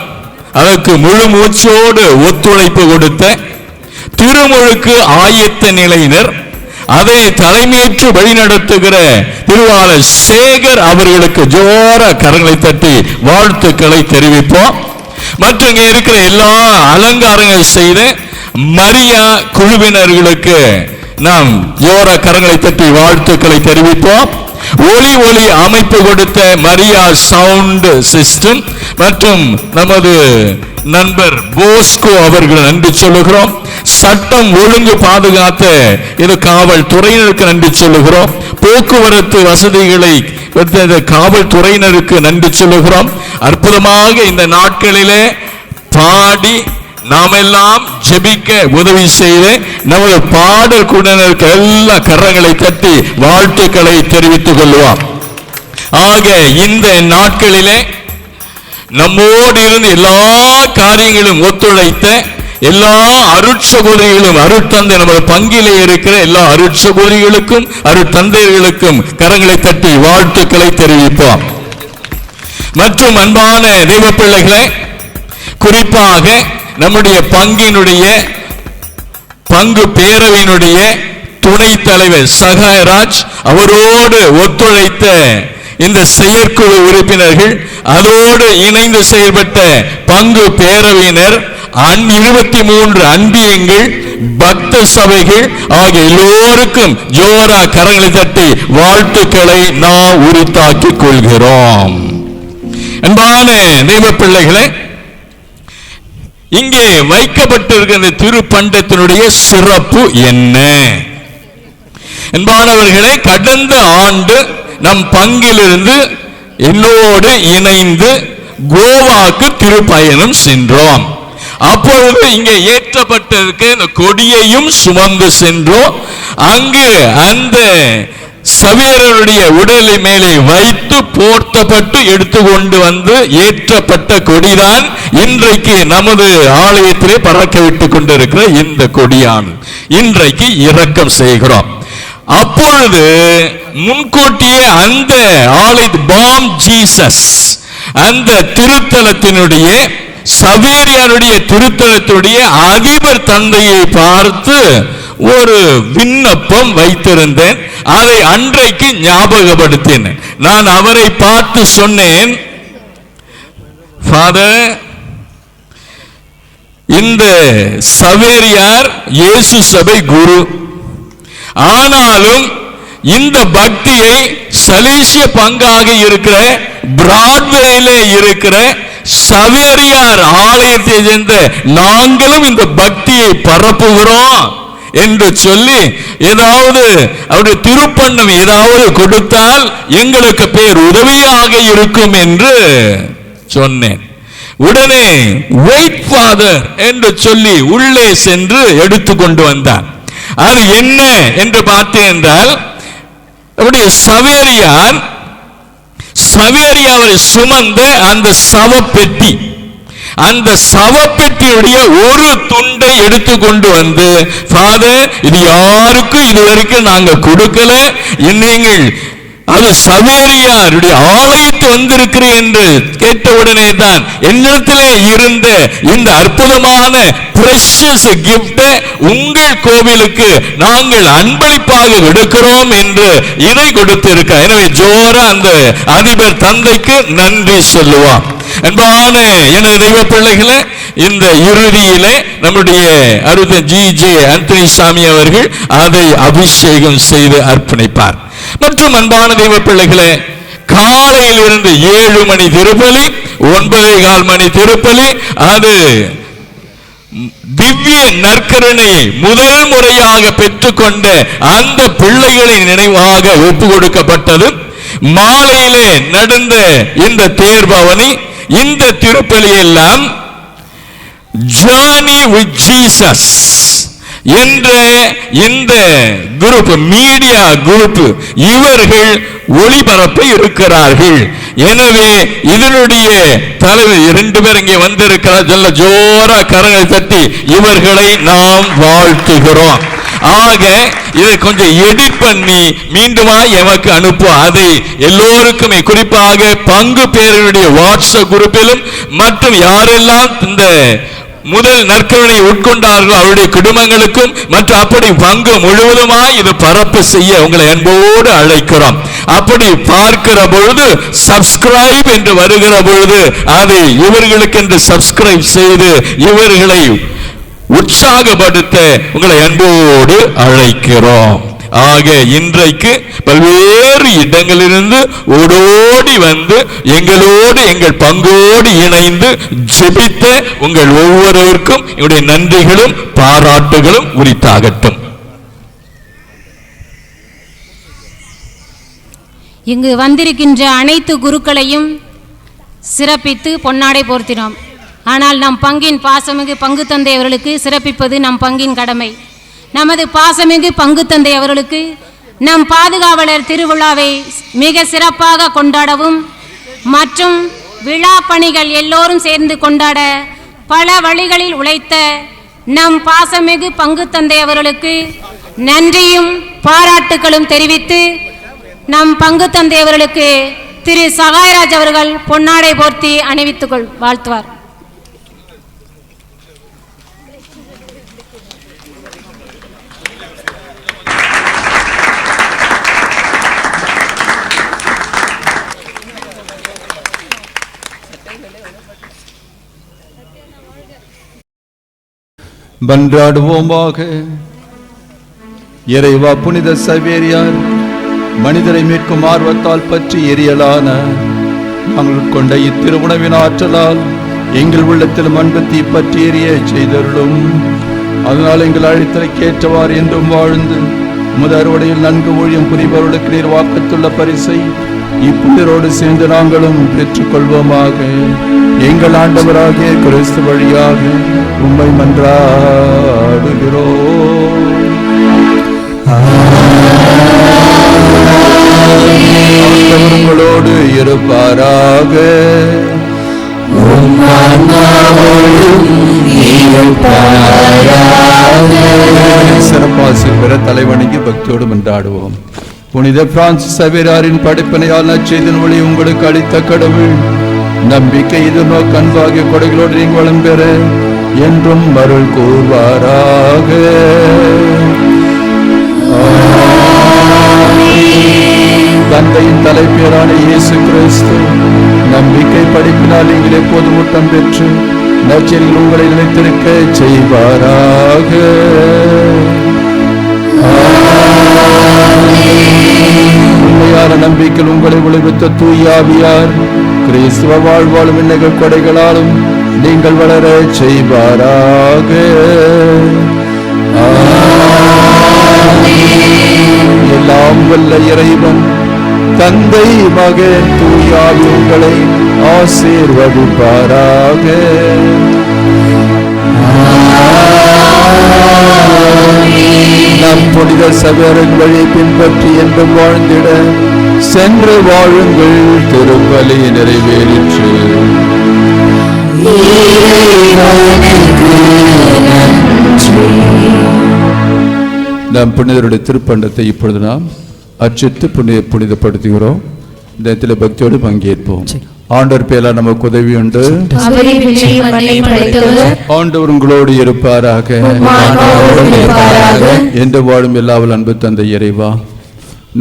அதற்கு முழு மூச்சோடு ஒத்துழைப்பு கொடுத்த திருமுழுக்கு ஆயத்த நிலையினர், அதை தலைமையேற்று வழிநடத்துகிற திருவாளர் சேகர் அவர்களுக்கு ஜோர கரங்களை தட்டி வாழ்த்துக்களை தெரிவிப்போம். மற்றும் இங்கே இருக்கிற எல்லா அலங்காரங்கள் செய்த மரியா குழுவினர்களுக்கு நாம் ஜோர கரங்களை தட்டி வாழ்த்துக்களை தெரிவிப்போம். ஒளி அமைப்பு கொடுத்த மரியா சவுண்ட் சிஸ்டம் மற்றும் நமது நண்பர் போஸ்கோ அவர்கள் நன்றி சொல்லுகிறோம். சட்டம் ஒழுங்கு பாதுகாத்த இது காவல்துறையினருக்கு நன்றி சொல்லுகிறோம். போக்குவரத்து வசதிகளை காவல்துறையினருக்கு நன்றி சொல்லுகிறோம். அற்புதமாக இந்த நாட்களிலே பாடி நாம் எல்லாம் ஜெபிக்க உதவி செய்து நமது பாடல் குழுவினருக்கு எல்லா கரங்களை தட்டி வாழ்த்துக்களை தெரிவித்துக் கொள்வோம். ஆக இந்த நாட்களிலே நம்மோடு இருந்து எல்லா காரியங்களும் ஒத்துழைத்த எல்லா அருட்சகோதரிகளும், அருட்தந்தை நமது பங்கிலே இருக்கிற எல்லா அருட்சகோதரிகளுக்கும் அருட்தந்தைகளுக்கும் கரங்களை தட்டி வாழ்த்துக்களை தெரிவிப்போம். மற்றும் அன்பான தெய்வ பிள்ளைகளை, குறிப்பாக நம்முடைய பங்கு பேரவையினுடைய துணைத் தலைவர் சகாயராஜ் அவரோடு ஒத்துழைத்த இந்த செயற்குழு உறுப்பினர்கள், அதோடு இணைந்து செயல்பட்ட பங்கு பேரவையினர், 23 அன்பியங்கள், பக்த சபைகள் ஆகிய எல்லோருக்கும் ஜோரா கரங்களை தட்டி வாழ்த்துக்களை நாம் உரித்தாக்கிக் கொள்கிறோம். அன்பான தெய்வ பிள்ளைகளை, இங்கே வைக்கப்பட்டிருக்கிற திருப்பண்டத்தினுடைய சிறப்பு என்ன என்பானவர்களை, கடந்த ஆண்டு நம் பங்கிலிருந்து என்னோடு இணைந்து கோவாக்கு திருப்பயணம் சென்றோம். அப்பொழுது இங்கே ஏற்றப்பட்டிருக்க இந்த கொடியையும் சுமந்து சென்றோம். அங்கு அந்த சவேரனுடைய உடலை மேலே வைத்து போர்த்தப்பட்டு எடுத்துக்கொண்டு வந்து ஏற்றப்பட்ட கொடிதான் இன்றைக்கு நமது ஆலயத்திலே பறக்க விட்டுக் கொண்டிருக்கிற இந்த கொடியான் இன்றைக்கு இரக்கம் செய்கிறோம். அப்பொழுது முன்கூட்டியே அந்த ஆலய பாம் ஜீசஸ் அந்த திருத்தலத்தினுடைய சவேரியாருடைய திருத்தலத்துடைய அதிபர் தந்தையை பார்த்து ஒரு விண்ணப்பம் வைத்திருந்தேன். அதை அன்றைக்கு ஞாபகப்படுத்தினேன். நான் அவரை பார்த்து சொன்னேன், ஃபாதர், இந்த சவேரியார் இயேசு சபை குரு, ஆனாலும் இந்த பக்தியை சலேசிய பங்காக இருக்கிற பிராட்வேயிலே இருக்கிற சவேரியார் ஆலயத்தை சேர்ந்த நாங்களும் இந்த பக்தியை பரப்புகிறோம் என்று சொல்லி, ஏதாவது அவருடைய திருப்பண்ணம் ஏதாவது கொடுத்தால் எங்களுக்கு பேர் உதவியாக இருக்கும் என்று சொன்னேன். உடனே வெயிட் ஃபாதர் என்று சொல்லி உள்ளே சென்று எடுத்துக்கொண்டு வந்தார். அது என்ன என்று பார்த்தேன் என்றால், அவருடைய சவேரியாரை சுமந்த அந்த சவப்பெட்டி, அந்த சவப்பெட்டியுடைய ஒரு துண்டை எடுத்துக்கொண்டு வந்து, ஃபாதர், இது யாருக்கும் இதுவரைக்கும் நாங்க கொடுக்கல, நீங்கள் அது சவேரியாருடைய ஆலயத்து வந்திருக்கிறேன் என்று கேட்டவுடனே தான் என்னிடத்திலே இருந்த இந்த அற்புதமான பிரஷியஸ் கிஃப்ட் உங்கள் கோவிலுக்கு நாங்கள் அன்பளிப்பாக எடுக்கிறோம் என்று இதை கொடுத்திருக்க. எனவே ஜோரா அந்த அதிபர் தந்தைக்கு நன்றி சொல்லுவான். அன்பான எனது தெய்வ பிள்ளைகளே, இந்த இறுதியிலே நம்முடைய அருள் ஜி.ஜே. ஆண்டனி சாமி அவர்கள் அதை அபிஷேகம் செய்து அர்ப்பணிப்பார். மற்றும் அன்பான தெய்வ பிள்ளைகளே, காலையில் இருந்து 7 மணி திருப்பலி, 9:15 மணி திருப்பலி, அது திவ்ய நற்கருணையை முதல் முறையாக பெற்றுக்கொண்ட அந்த பிள்ளைகளின் நினைவாக ஒப்பு கொடுக்கப்பட்டது. மாலையிலே நடந்த இந்த தேர்பவனி, இந்த திருப்பலி எல்லாம் ஜர்னி வித் ஜீசஸ் என்ற இந்த குரூப், மீடியா குரூப், இவர்கள் ஒளிபரப்ப இருக்கிறார்கள். எனவே இதனுடைய தலைவர் 2 பேர் இங்கே வந்திருக்கிறார். சொல்ல ஜோரா கரங்களை தட்டி இவர்களை நாம் வாழ்த்துகிறோம். ஆக இதை கொஞ்சம் எடிட் பண்ணி மீண்டுமா எமக்கு அனுப்பும். அதை எல்லோருக்குமே, குறிப்பாக பங்கு பேரனுடைய வாட்ஸ்அப் குரூப்பிலும் மற்றும் யாரெல்லாம் இந்த முதல் நற்கருணை உட்கொண்டார்கள் அவருடைய குடும்பங்களுக்கும் மற்றும் அப்படி பங்கு முழுவதுமாய் இது பரப்பு செய்ய உங்களை அன்போடு அழைக்கிறோம். அப்படி பார்க்கிற பொழுது சப்ஸ்கிரைப் என்று வருகிற பொழுது அதை இவர்களுக்கு என்று சப்ஸ்கிரைப் செய்து இவர்களை உற்சாகப்படுத்த உங்களை அன்போடு அழைக்கிறோம். ஆக இன்றைக்கு பல்வேறு இடங்களிலிருந்து ஓடோடி வந்து எங்களோடு எங்கள் பங்கோடு இணைந்து ஜெபித்த உங்கள் ஒவ்வொருவருக்கும் என்னுடைய நன்றிகளும் பாராட்டுகளும் உரித்தாகட்டும். இங்கு வந்திருக்கின்ற அனைத்து குருக்களையும் சிறப்பித்து பொன்னாடை போர்த்தினோம். ஆனால் நம் பங்கின் பாசமிகு பங்கு தந்தை அவர்களுக்கு சிறப்பிப்பது நம் பங்கின் கடமை. நமது பாசமிகு பங்கு தந்தை அவர்களுக்கு நம் பாதுகாவலர் திருவிழாவை மிக சிறப்பாக கொண்டாடவும் மற்றும் விழா பணிகள் எல்லோரும் சேர்ந்து கொண்டாட பல வழிகளில் உழைத்த நம் பாசமிகு பங்கு தந்தை அவர்களுக்கு நன்றியும் பாராட்டுகளும் தெரிவித்து நம் பங்கு தந்தை அவர்களுக்கு திரு சகாயராஜ் அவர்கள் பொன்னாடை போர்த்தி அணிவித்துக் வாழ்த்துவார். மன்றாடுவோமாக. இறைவா, புனித சவேரியார் மனிதரை மீட்கும் ஆர்வத்தால் பற்றி எரியலான நாங்கள் கொண்ட இத்திருவுணவின் ஆற்றலால் எங்கள் உள்ளத்தில் அன்பு பற்றி எரிய செய்தருளும். அதனால் எங்கள் அழைத்தலைக்கேற்றவாறு என்றும் வாழ்ந்து முதற்வடையில் நன்கு ஊழியம் புரிபவர்களுக்கு நீர் வாக்குத்துள்ள பரிசை இப்புதிரோடு சேர்ந்து நாங்களும் பெற்றுக்கொள்வோமாக. எங்கள் ஆண்டவராகிய கிறிஸ்து வழியாக உம்மை மன்றாடுகிறோம். ஆண்டவர்களோடு இருப்பாராக. சிறப்பாசில் பெற தலைவணங்கி பக்தியோடு மன்றாடுவோம். புனித பிரான்சிஸ் சவேரியாரின் படிப்பினையால் நற்செய்தியின் ஒளி உங்களுக்கு அளித்த கடவுள் நம்பிக்கை எதிர்நோக்கு அன்பாகிய கொடைகளோடு நீங்கள் வளம் பெற என்றும் அருள் கூர்வாராக. தந்தையின் தலைப்பேரான இயேசு கிறிஸ்து நம்பிக்கை படிப்பினால் நீங்கள் எப்போது ஊட்டம் பெற்று நற்செய்தியில் உங்களை நிலைத்திருக்க செய்வாராக. உண்மையான நம்பிக்கையில் உங்களை விளைவித்த தூயாவியார் கிறிஸ்துவ வாழ்வாலும் இன்னைகள் கொடைகளாலும் நீங்கள் வளர செய்வாராக. எல்லாம் வல்ல இறைவன் தந்தை மகன் தூயாவி உங்களை ஆசீர்வதிப்பாராக. நம் புனித சபையின் வழி பின்பற்றி என்றும் வாழ்ந்திட சென்று வாழுங்கள். திருப்பலி நிறைவேறிற்று. நம் புனிதருடைய திருப்பண்டத்தை இப்பொழுது நாம் அர்ச்சித்து புனிதப்படுத்துகிறோம். இந்த இடத்துல பக்தியோடு பங்கேற்போம். ஆண்டவர் பேரா நமக்கு உதவி உண்டு. ஆண்டவர் உங்களோடு இருப்பாராக. என்று வாழும் எல்லாவல் அன்பு தந்தை இறைவா,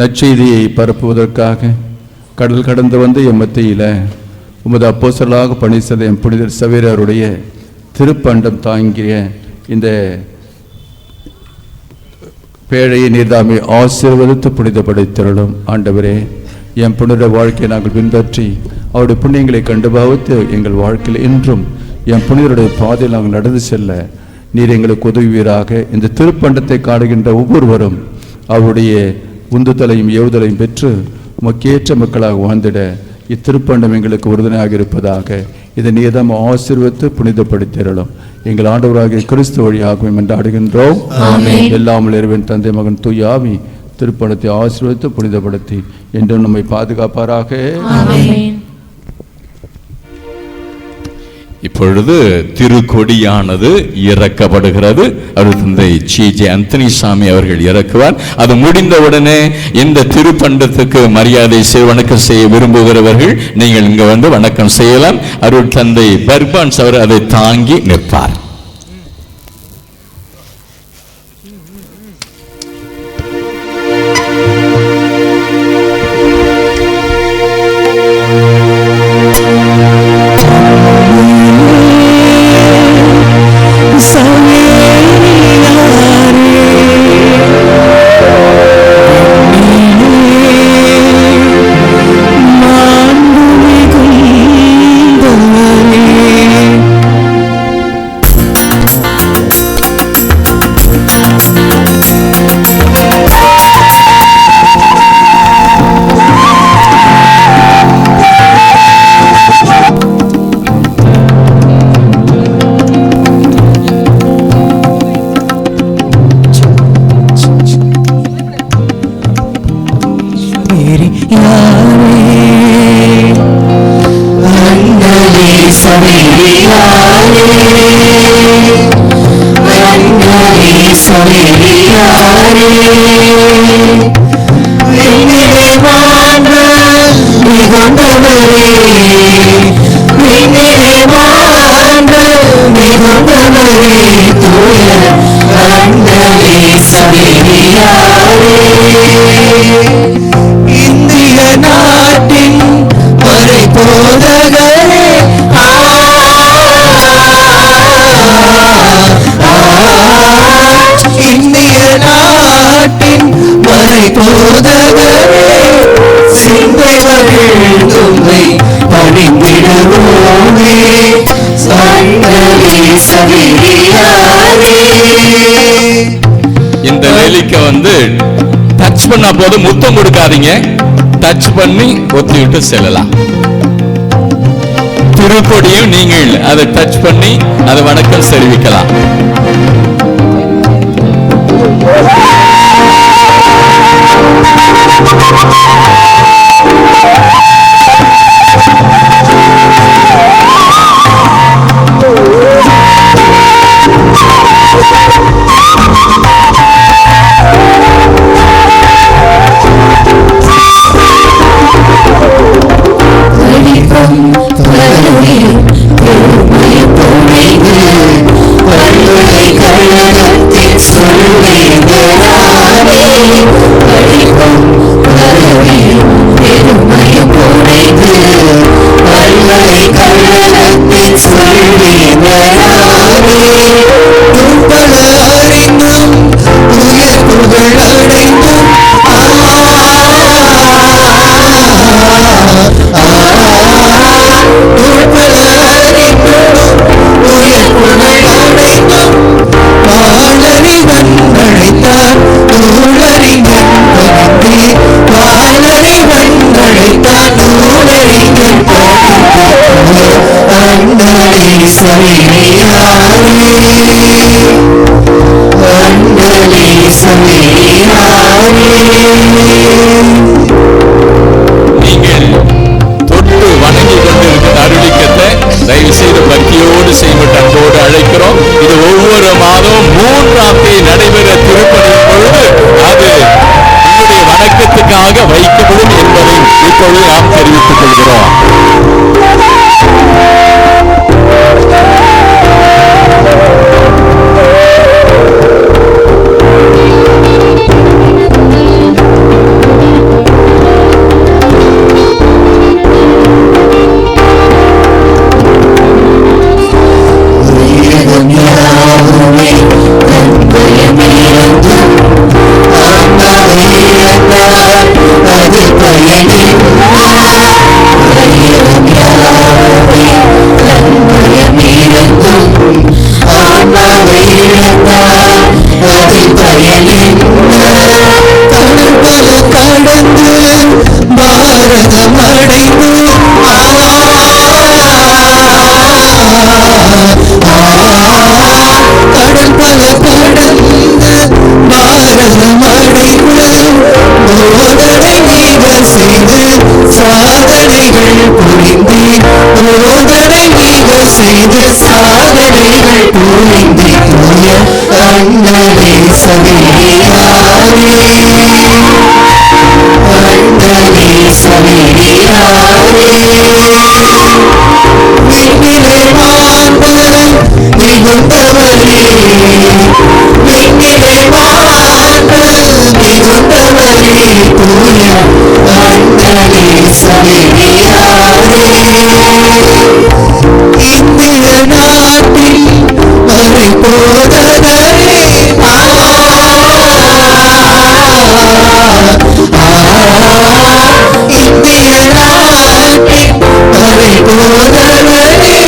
நற்செய்தியை பரப்புவதற்காக கடல் கடந்து வந்து எம் மத்தியில உமது அப்போஸ்தலராக பணி செய்த எம் புனிதர் சவேரியாருடைய திருப்பண்டம் தாங்கிய இந்த பேழையை நீர்தாமே ஆசீர்வதித்து புனிதப்படுத்திருளும். ஆண்டவரே, என் புனித வாழ்க்கையை நாங்கள் பின்பற்றி அவருடைய புண்ணியங்களை கண்டு பாவித்து எங்கள் வாழ்க்கையில் இன்றும் என் புனிதருடைய பாதையில் நாங்கள் நடந்து செல்ல நீர் எங்களுக்கு உதவுவீராக. இந்த திருப்பண்டத்தை காணுகின்ற ஒவ்வொருவரும் அவருடைய உந்துதலையும் ஏவுதலையும் பெற்று முக்கியற்ற மக்களாக வாழ்ந்திட இத்திருப்பண்டம் எங்களுக்கு உறுதுணையாக இருப்பதாக. இதை நீதம் ஆசீர்வதித்து புனிதப்படுத்திடலாம். எங்கள் ஆண்டவராகிய கிறிஸ்து வழியாகவும் என்றாடுகின்றோம். எல்லாம் இறைவன் தந்தை மகன் தூய ஆவி திருப்பணத்தை ஆசீர்வதித்து புனிதப்படுத்தி என்றும் நம்மை பாதுகாப்பாராக. இப்பொழுது திருக்கொடியானது இறக்கப்படுகிறது. அவர் தந்தை ஜே அந்தனிசாமி அவர்கள் இறக்குவார். அது முடிந்தவுடனே இந்த திருப்பண்டத்துக்கு மரியாதை வணக்கம் செய்ய விரும்புகிறவர்கள் நீங்கள் இங்க வந்து வணக்கம் செய்யலாம். அருள் தந்தை பர்பான்ஸ் அவர் அதை தாங்கி நிற்பார். இந்திய நாட்டின் மறை போதகரே, இந்திய நாட்டின் மறை போதகரே, சிந்தைவர்கள் உம்மை பணிந்திடுவோமே, சங்கரே சபையாரே. இந்த வேலைக்கு வந்து டச் பண்ணா போது முத்தம் கொடுக்காதீங்க, டச் பண்ணி ஒத்தி விட்டு செல்லலாம். திருக்கொடியும் நீங்கள் அதை டச் பண்ணி அதை வணக்கம் தெரிவிக்கலாம். நீங்கள் தொட்டு வணங்கி கொண்டிருக்கிற அருளிக்கத்தை தயவு செய்து பக்தியோடு செய்யப்பட்ட அன்போடு அழைக்கிறோம். இது ஒவ்வொரு மாதம் 3ஆம் தேதி நடைபெற திருப்பணியின் பொழுது அது உங்களுடைய வணக்கத்துக்காக வைக்கப்படும் என்பதை இப்பொழுது நாம் தெரிவித்துக் கொள்கிறோம். அது பயனில் பயனின் கடல் பல கடந்து பாரதம் அடைந்து கடல் பல கடந்து பாரதம் அடைந்து போதனை மிக செய்து சாதனைகள் புரிந்து போதனை மிக செய்து சாதனைகள் புரிந்து தூய அண்ணலே சவேரியாரே அண்ணலே சவேரியாரே விண்ணிலே மாண்புதல் மிகுந்தவரே விண்ணிலே மாண்புதல் மிகுந்தவரே தூய அண்ணலே சவேரியாரே இந்திய நாட்டில் மறை போதகரே இந்திய நாட்டில் மறை போதகரே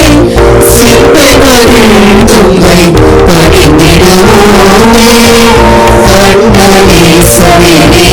சிந்தைகளில் உம்மை பணிந்திடுவோமே அண்ணலே சவேரியாரே